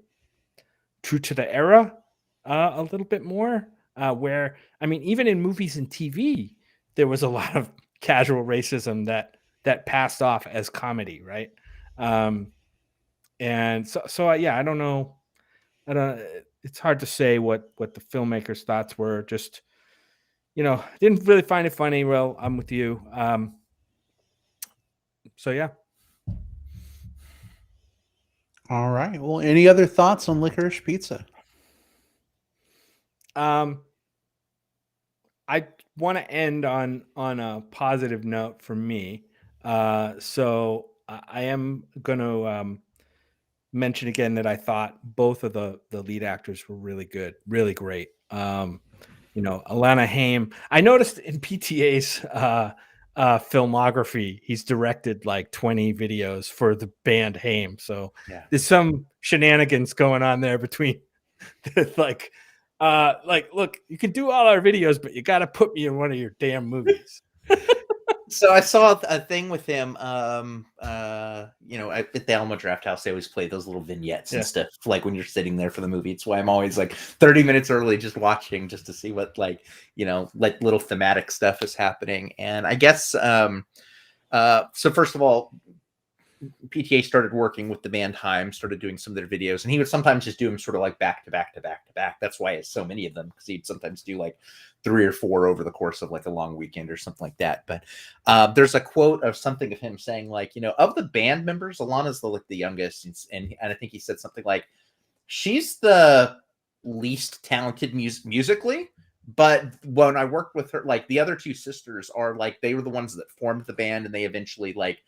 era a little bit more. Where, I mean, even in movies and TV, there was a lot of casual racism that passed off as comedy, right? And so yeah, I don't know. It's hard to say what the filmmakers' thoughts were. Just didn't really find it funny. Well, I'm with you. So yeah. All right. Well, any other thoughts on Licorice Pizza? I want to end on a positive note for me. So I am going to mention again that I thought both of the lead actors were really good, really great. Alana Kane. I noticed in PTA's filmography, he's directed like 20 videos for the band Haim. So there's some shenanigans going on there between like, look, you can do all our videos, but you got to put me in one of your damn movies. So I saw a thing with him, at the Alamo Draft House, they always play those little vignettes and stuff, like when you're sitting there for the movie. It's why I'm always like 30 minutes early just watching, just to see what like little thematic stuff is happening. And I guess, so first of all, PTA started working with the band Haim, started doing some of their videos, and he would sometimes just do them sort of like back to back to back to back. That's why it's so many of them, because he'd sometimes do like 3 or 4 over the course of like a long weekend or something like that. But there's a quote of something of him saying like, of the band members, Alana's the youngest, and I think he said something like, she's the least talented musically. But when I worked with her, like the other 2 sisters are like, they were the ones that formed the band, and they eventually like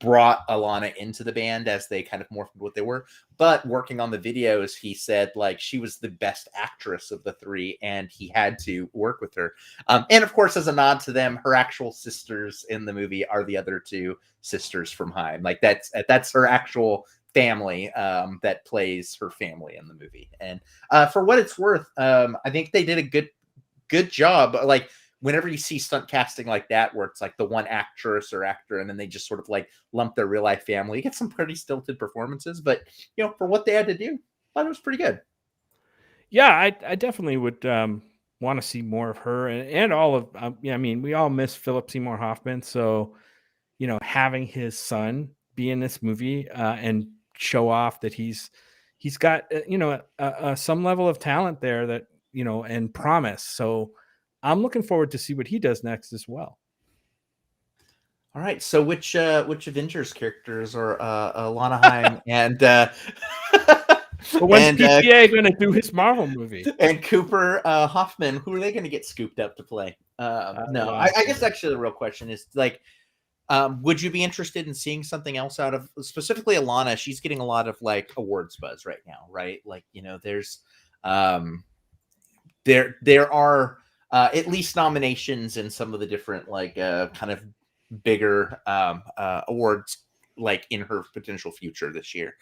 brought Alana into the band as they kind of morphed into what they were. But working on the videos, he said like she was the best actress of the three, and he had to work with her. And of course, as a nod to them, her actual sisters in the movie are the other two sisters from Heim. Like that's her actual family that plays her family in the movie. And for what it's worth, I think they did a good job. Like whenever you see stunt casting like that, where it's like the one actress or actor, and then they just sort of like lump their real life family, you get some pretty stilted performances. But for what they had to do, I thought it was pretty good. Yeah, I definitely would want to see more of her and all of. I mean, we all miss Philip Seymour Hoffman, so having his son be in this movie and show off that he's got some level of talent there that and promise. So I'm looking forward to see what he does next as well. All right, so which Avengers characters are Alana Haim and But when's PTA going to do his Marvel movie? And Cooper Hoffman, who are they going to get scooped up to play? I guess actually the real question is like, would you be interested in seeing something else out of specifically Alana? She's getting a lot of like awards buzz right now, right? Like there's there are at least nominations in some of the different like kind of bigger awards like in her potential future this year.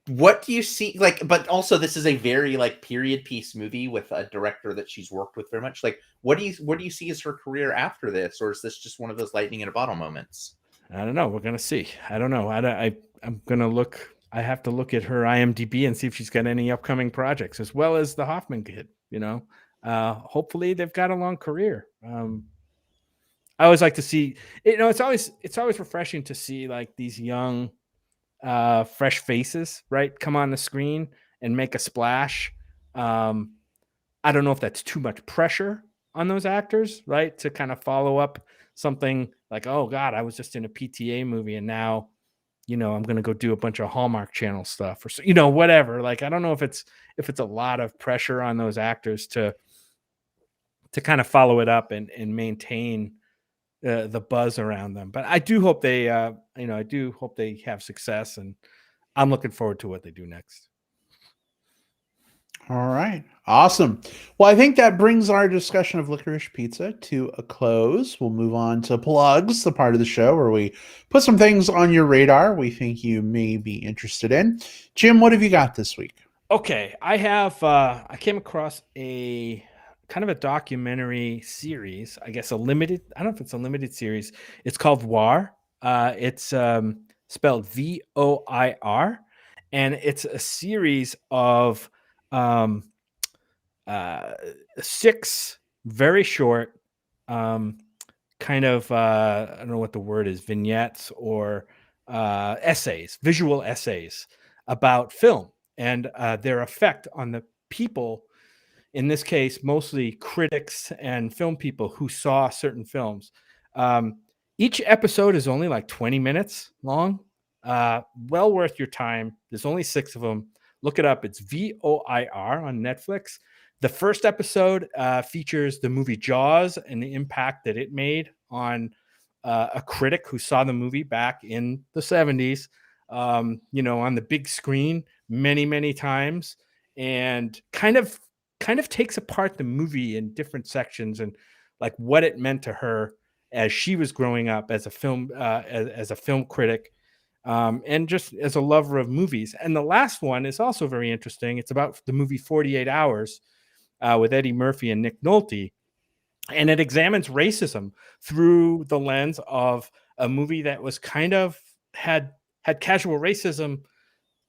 What do you see like, but also this is a very like period piece movie with a director that she's worked with very much. Like what do you see as her career after this, or is this just one of those lightning in a bottle moments? I don't know. We're gonna see. I don't know. I'm gonna look. I have to look at her IMDb and see if she's got any upcoming projects, as well as the Hoffman kid. Hopefully they've got a long career. I always like to see. It's always refreshing to see like these young, fresh faces, right, come on the screen and make a splash. I don't know if that's too much pressure on those actors, right, to kind of follow up something like, oh God, I was just in a PTA movie and now, I'm going to go do a bunch of Hallmark Channel stuff or, whatever. Like, I don't know if it's a lot of pressure on those actors to kind of follow it up and maintain the buzz around them. But I do hope they, have success, and I'm looking forward to what they do next. All right. Awesome. Well, I think that brings our discussion of Licorice Pizza to a close. We'll move on to plugs, the part of the show where we put some things on your radar we think you may be interested in. Jim, what have you got this week? Okay. I came across a kind of a documentary series, I guess I don't know if it's a limited series. It's called Voir. It's spelled VOIR, and it's a series of 6 very short kind of I don't know what the word is, vignettes or essays, visual essays about film and their effect on the people, in this case mostly critics and film people who saw certain films. Each episode is only like 20 minutes long. Well worth your time. There's only 6 of them. Look it up. It's VOIR on Netflix. The first episode features the movie Jaws and the impact that it made on a critic who saw the movie back in the 70s, on the big screen many, many times, and kind of takes apart the movie in different sections and like what it meant to her as she was growing up as a film as a film critic. And just as a lover of movies. And the last one is also very interesting. It's about the movie 48 Hours with Eddie Murphy and Nick Nolte. And it examines racism through the lens of a movie that was kind of had casual racism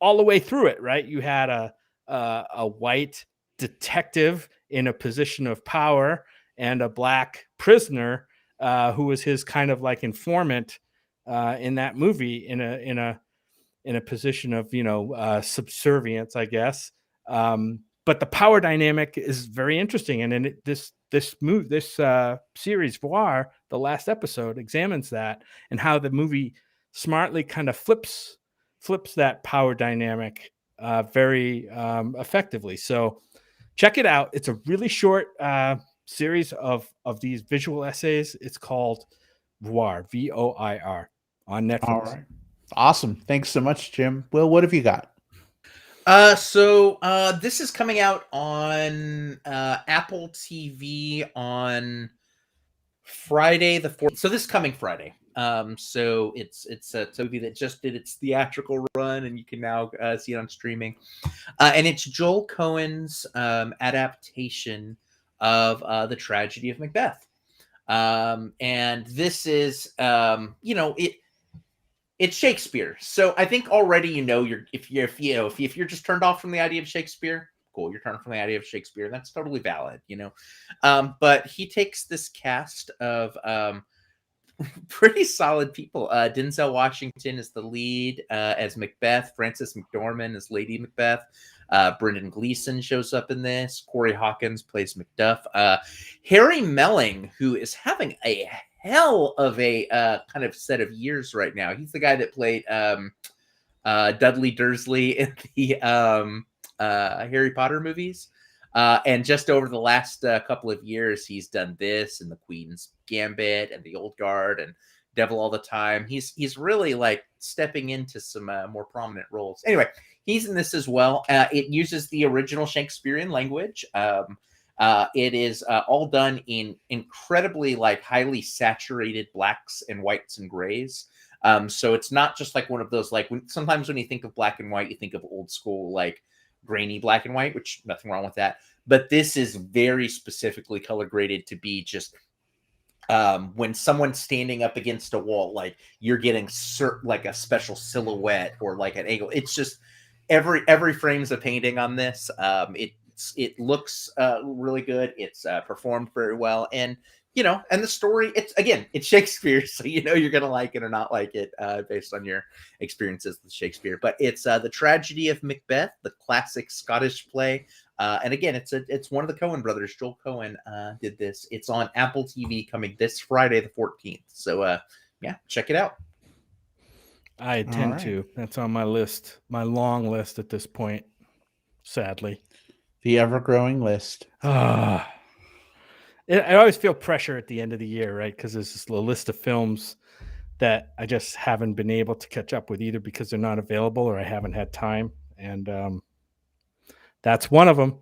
all the way through it, right? You had a white detective in a position of power and a black prisoner who was his kind of like informant in that movie in a position of subservience, I guess. But the power dynamic is very interesting, and in this series Voir, the last episode examines that and how the movie smartly kind of flips that power dynamic very effectively. So check it out. It's a really short series of these visual essays. It's called Voir, Voir, on Netflix. All right. Awesome. Thanks so much, Jim. Will, what have you got? So this is coming out on Apple TV on Friday the 4th. So this coming Friday. So it's a movie that just did its theatrical run, and you can now see it on streaming. And it's Joel Coen's adaptation of The Tragedy of Macbeth. And this is, it's Shakespeare. So I think already if you're just turned off from the idea of Shakespeare, cool, you're turned from the idea of Shakespeare. That's totally valid, But he takes this cast of pretty solid people. Denzel Washington is the lead as Macbeth. Frances McDormand is Lady Macbeth. Brendan Gleeson shows up in this. Corey Hawkins plays Macduff. Harry Melling, who is having a hell of a kind of set of years right now. He's the guy that played Dudley Dursley in the Harry Potter movies. And just over the last couple of years, he's done this and The Queen's Gambit and The Old Guard and Devil All the Time. He's really like stepping into some more prominent roles. Anyway, he's in this as well. It uses the original Shakespearean language. It is all done in incredibly like highly saturated blacks and whites and grays. So it's not just like one of those like sometimes when you think of black and white, you think of old school like grainy black and white, which nothing wrong with that. But this is very specifically color graded to be just when someone's standing up against a wall, like you're getting like a special silhouette or like an angle. It's just every frame's a painting on this. It looks really good. It's performed very well, and and the story. It's Shakespeare, so you're gonna like it or not like it based on your experiences with Shakespeare. But it's The Tragedy of Macbeth, the classic Scottish play. And again, it's one of the Coen brothers. Joel Coen did this. It's on Apple TV coming this Friday the 14th. So yeah, check it out. I intend to. That's on my list, my long list at this point, sadly. The ever-growing list. I always feel pressure at the end of the year, right? Because there's this little list of films that I just haven't been able to catch up with either because they're not available or I haven't had time. And that's one of them.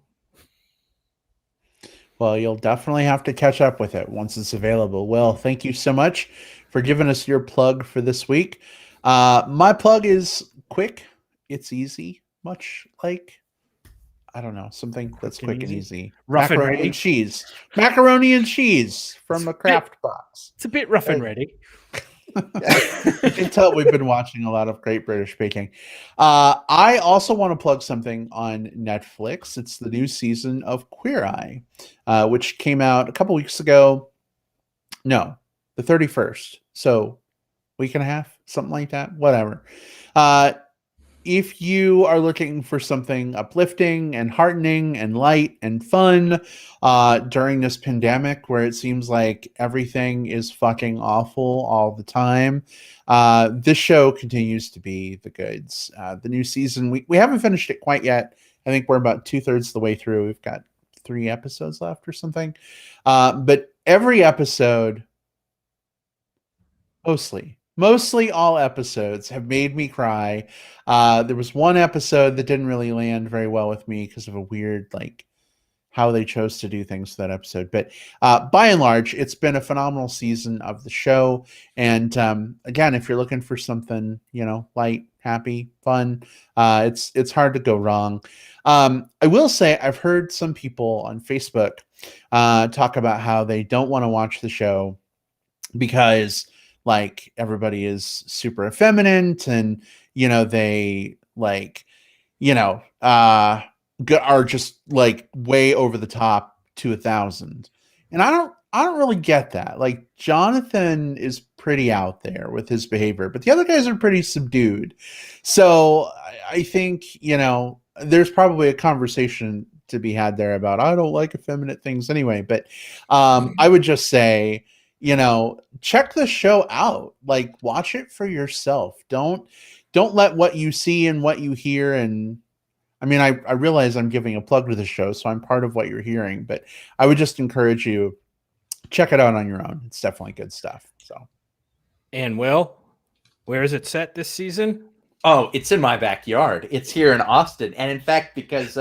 Well, you'll definitely have to catch up with it once it's available. Well, thank you so much for giving us your plug for this week. My plug is quick. It's easy, much like, I don't know, something that's quick and easy. Macaroni and cheese. Macaroni and cheese from a Kraft box. It's a bit rough and ready. You can tell we've been watching a lot of Great British Baking. I also want to plug something on Netflix. It's the new season of Queer Eye, which came out a couple weeks ago. No, the 31st. So week and a half, something like that. Whatever. If you are looking for something uplifting and heartening and light and fun during this pandemic where it seems like everything is fucking awful all the time, this show continues to be the goods. The new season, we haven't finished it quite yet. I think we're about 2/3 of the way through. We've got 3 episodes left or something. But every episode, mostly all episodes have made me cry. There was one episode that didn't really land very well with me because of a weird, like, how they chose to do things for that episode. But by and large, it's been a phenomenal season of the show. And again, if you're looking for something, light, happy, fun, it's hard to go wrong. I will say I've heard some people on Facebook talk about how they don't want to watch the show because like everybody is super effeminate and they like are just like way over the top to 1,000, and I don't really get that. Like Jonathan is pretty out there with his behavior, but the other guys are pretty subdued. So I think there's probably a conversation to be had there about I don't like effeminate things anyway. But I would just say check the show out. Like watch it for yourself. Don't let what you see and what you hear, and I mean, I realize I'm giving a plug to the show, so I'm part of what you're hearing, but I would just encourage you, check it out on your own. It's definitely good stuff. So And Will, where is it set this season? Oh, it's in my backyard. It's here in Austin. And in fact, because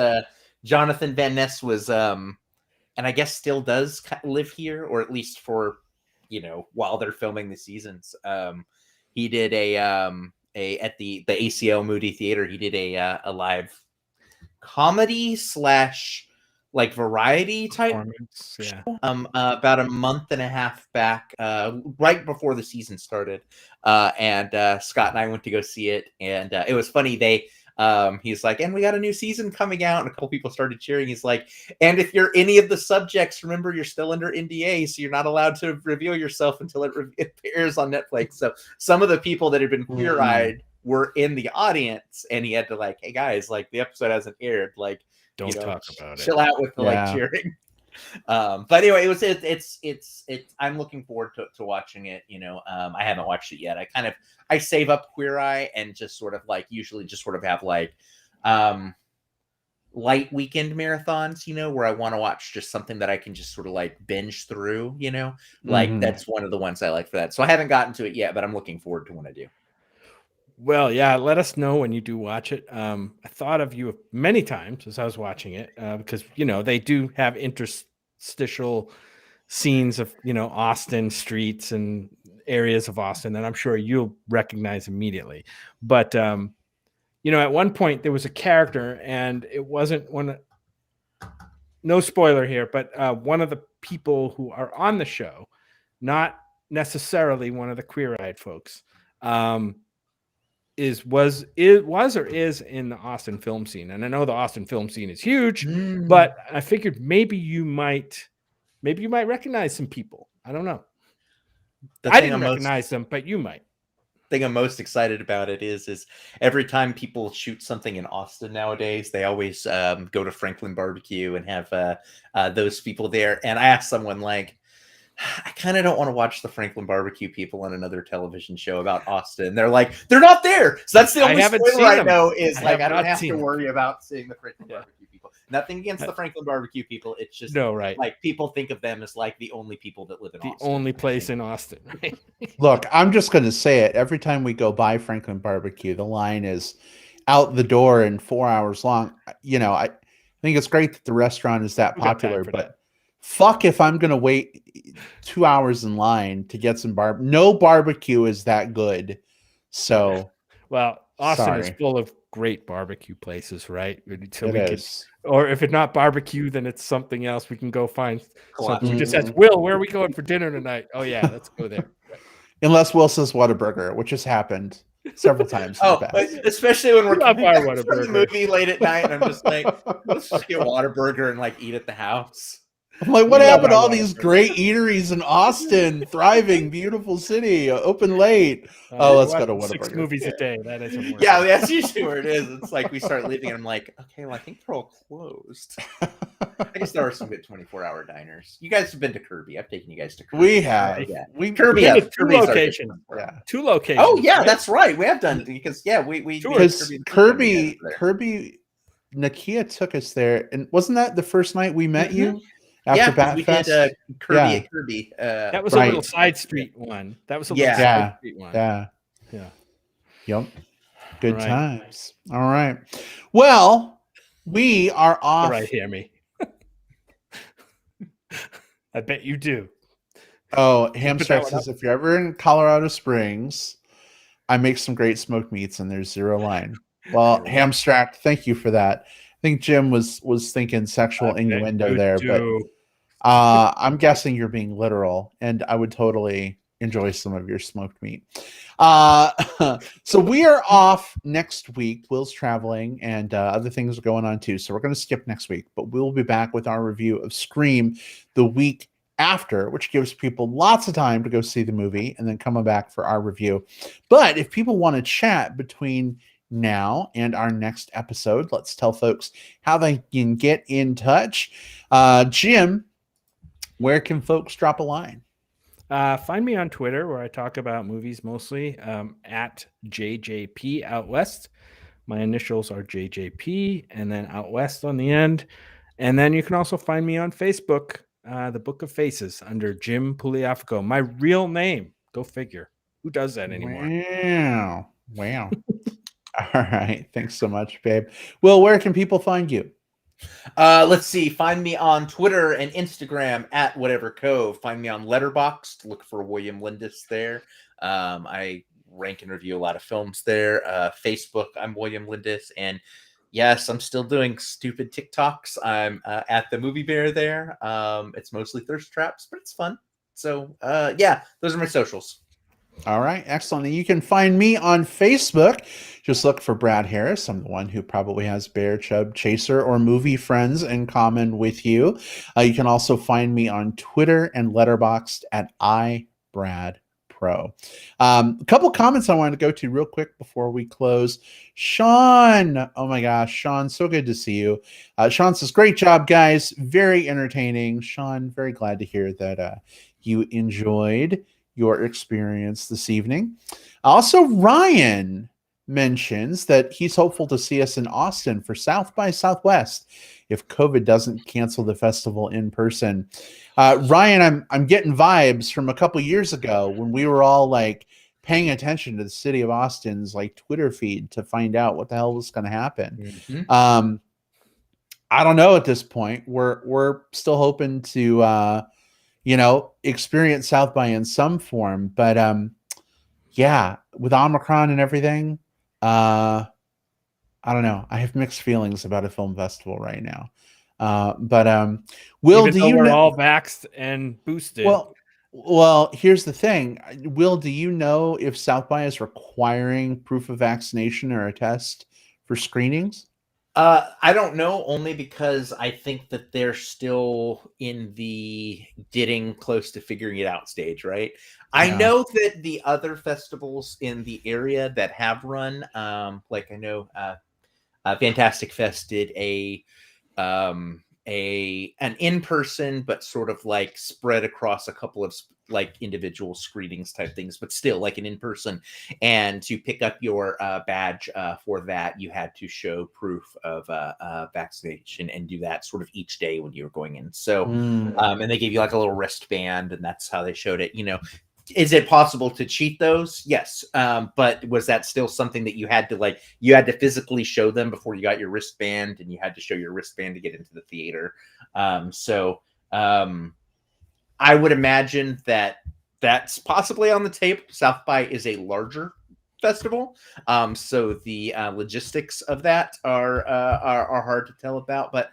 Jonathan Van Ness was and I guess still does live here, or at least for, while they're filming the seasons. He did a at the ACL Moody Theater, he did a live comedy / like variety type Yeah. about a month and a half back, right before the season started, and Scott and I went to go see it, and it was funny. He's like, and we got a new season coming out, and a couple people started cheering. He's like, and if you're any of the subjects, remember you're still under NDA, so you're not allowed to reveal yourself until it appears on Netflix. So some of the people that had been queer-eyed were in the audience, and he had to like, hey guys, like the episode hasn't aired, like don't talk about chill out with the like cheering. But anyway, it's I'm looking forward to watching it. I haven't watched it yet. I save up Queer Eye and just sort of like usually just sort of have like light weekend marathons, where I want to watch just something that I can just sort of like binge through, like that's one of the ones I like for that. So I haven't gotten to it yet, but I'm looking forward to when I do. Well, yeah, let us know when you do watch it. I thought of you many times as I was watching it because, they do have interstitial scenes of, Austin streets and areas of Austin that I'm sure you'll recognize immediately. But, at one point there was a character, and it wasn't no spoiler here, but one of the people who are on the show, not necessarily one of the queer-eyed folks, was or is in the Austin film scene. And I know the Austin film scene is huge, but I figured maybe you might recognize some people. I don't know. I didn't recognize them, but you might. Thing I'm most excited about it is every time people shoot something in Austin nowadays, they always go to Franklin Barbecue and have those people there. And I asked someone like, I kind of don't want to watch the Franklin Barbecue people on another television show about Austin. They're like, they're not there. So that's the only spoiler I know is I don't have to worry about seeing the Franklin Barbecue people. Nothing against the Franklin Barbecue people. It's just like people think of them as like the only people that live in Austin. The only place in Austin. Right? Look, I'm just going to say it. Every time we go by Franklin Barbecue, the line is out the door and 4 hours long. I think it's great that the restaurant is that popular, but fuck if I'm going to wait 2 hours in line to get some no barbecue is that good. So, well, Austin is full of great barbecue places, right? So it or if it's not barbecue, then it's something else. We can go find something. We just ask, Will, where are we going for dinner tonight? Oh yeah, let's go there. Unless Will says Whataburger, which has happened several times. Especially when we're the movie late at night, and I'm just like, let's just get Whataburger and like eat at the house. I'm like, what happened to all these great eateries in Austin? Thriving, beautiful city, open late. Let's go to Whataburger. 6 movies a day. That isn't working. Yeah, that's usually where it is. It's like we start leaving, and I'm like, okay, well, I think they're all closed. I guess there are some good 24-hour diners. You guys have been to Kirby. I've taken you guys to Kirby. We have. Yeah. Kirby has 2 locations. Yeah. 2 locations. Oh, yeah, that's right. We have done because because Kirby Nakia took us there, and wasn't that the first night we met you? After Batfest? Did Kirby at Kirby. That was a little side street one. That was a little side street one. Yeah. Yep. Good times. All right. Well, we are off. All right, hear me. I bet you do. Oh, Hamstrack says if you're ever in Colorado Springs, I make some great smoked meats and there's 0 line. Well, Hamstrack, thank you for that. I think Jim was thinking sexual innuendo there, but I'm guessing you're being literal, and I would totally enjoy some of your smoked meat. So we are off next week. Will's traveling, and other things are going on too. So we're going to skip next week, but we'll be back with our review of Scream the week after, which gives people lots of time to go see the movie and then coming back for our review. But if people want to chat between now and our next episode, let's tell folks how they can get in touch. Jim, where can folks drop a line? Find me on Twitter, where I talk about movies mostly, at JJP Out West. My initials are JJP and then Out West on the end. And then you can also find me on Facebook, The Book of Faces, under Jim Pugliafico, my real name. Go figure. Who does that anymore? Wow. All right. Thanks so much, babe. Will, where can people find you? Let's see. Find me on Twitter and Instagram at Whatever Cove. Find me on Letterboxd. Look for William Lindis there. I rank and review a lot of films there. Facebook, I'm William Lindis. And yes, I'm still doing stupid TikToks. I'm at the Movie Bear there. It's mostly thirst traps, but it's fun. So yeah, those are my socials. All right, excellent. And you can find me on Facebook. Just look for Brad Harris. I'm the one who probably has Bear, Chub, Chaser, or movie friends in common with you. You can also find me on Twitter and Letterboxd at iBradPro. A couple comments I wanted to go to real quick before we close. Sean, oh my gosh, Sean, so good to see you. Sean says, great job, guys. Very entertaining. Sean, very glad to hear that you enjoyed your experience this evening. Also, Ryan mentions that he's hopeful to see us in Austin for South by Southwest if COVID doesn't cancel the festival in person. Ryan, I'm getting vibes from a couple years ago when we were all like paying attention to the city of Austin's like Twitter feed to find out what the hell was going to happen. Mm-hmm. I don't know at this point. We're still hoping to experience South by in some form, but yeah, with Omicron and everything, I don't know. I have mixed feelings about a film festival right now. But Will, Even do though you we're know? all vaxxed and boosted? Well, here's the thing. Will, do you know if South by is requiring proof of vaccination or a test for screenings? I don't know, only because I think that they're still in the getting close to figuring it out stage, right? I Yeah. know that the other festivals in the area that have run, like I know Fantastic Fest did an in-person, but sort of like spread across a couple of like individual screenings type things, but still like an in-person. And to pick up your badge for that, you had to show proof of vaccination and do that sort of each day when you were going in. So, and they gave you like a little wristband, and that's how they showed it. Is it possible to cheat those? Yes. But was that still something that you had to physically show them before you got your wristband, and you had to show your wristband to get into the theater? I would imagine that that's possibly on the table. South by is a larger festival, so the logistics of that are hard to tell about. But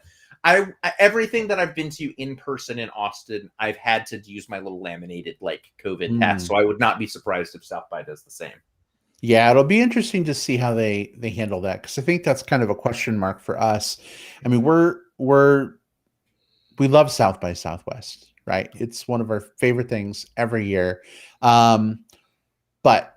everything that I've been to in person in Austin, I've had to use my little laminated like COVID pass. So I would not be surprised if South by does the same. Yeah, it'll be interesting to see how they handle that, because I think that's kind of a question mark for us. I mean, we love South by Southwest, right? It's one of our favorite things every year. But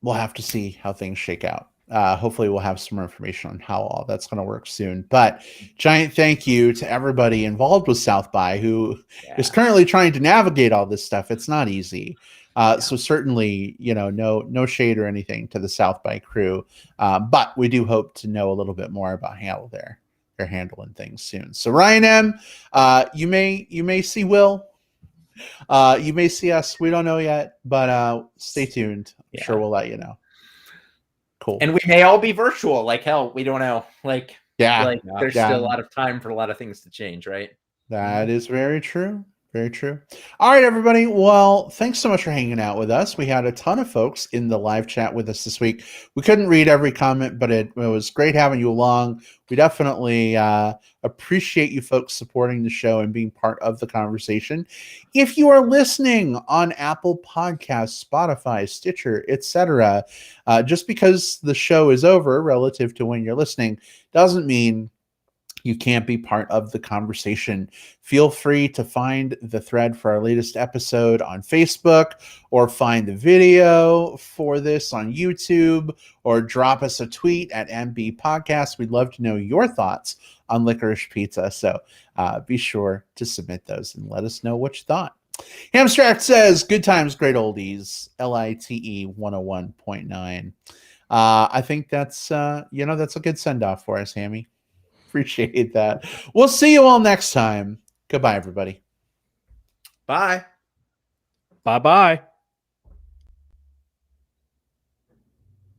we'll have to see how things shake out. Hopefully we'll have some more information on how all that's going to work soon. But giant thank you to everybody involved with South by who is currently trying to navigate all this stuff. It's not easy. So certainly, no shade or anything to the South by crew. But we do hope to know a little bit more about how they're handling things soon. So Ryan M, you may see Will. You may see us. We don't know yet, but stay tuned. I'm sure we'll let you know. Cool. And we may all be virtual. Like hell, we don't know. There's still a lot of time for a lot of things to change, right? That is very true. Very true. All right, everybody. Well, thanks so much for hanging out with us. We had a ton of folks in the live chat with us this week. We couldn't read every comment, but it was great having you along. We definitely appreciate you folks supporting the show and being part of the conversation. If you are listening on Apple Podcasts, Spotify, Stitcher, etc., just because the show is over relative to when you're listening doesn't mean you can't be part of the conversation. Feel free to find the thread for our latest episode on Facebook, or find the video for this on YouTube, or drop us a tweet at MB Podcast. We'd love to know your thoughts on Licorice Pizza. So be sure to submit those and let us know what you thought. Hamstrack says, good times, great oldies, LITE 101.9. I think that's a good send-off for us, Hammy. Appreciate that. We'll see you all next time. Goodbye, everybody. Bye. Bye-bye.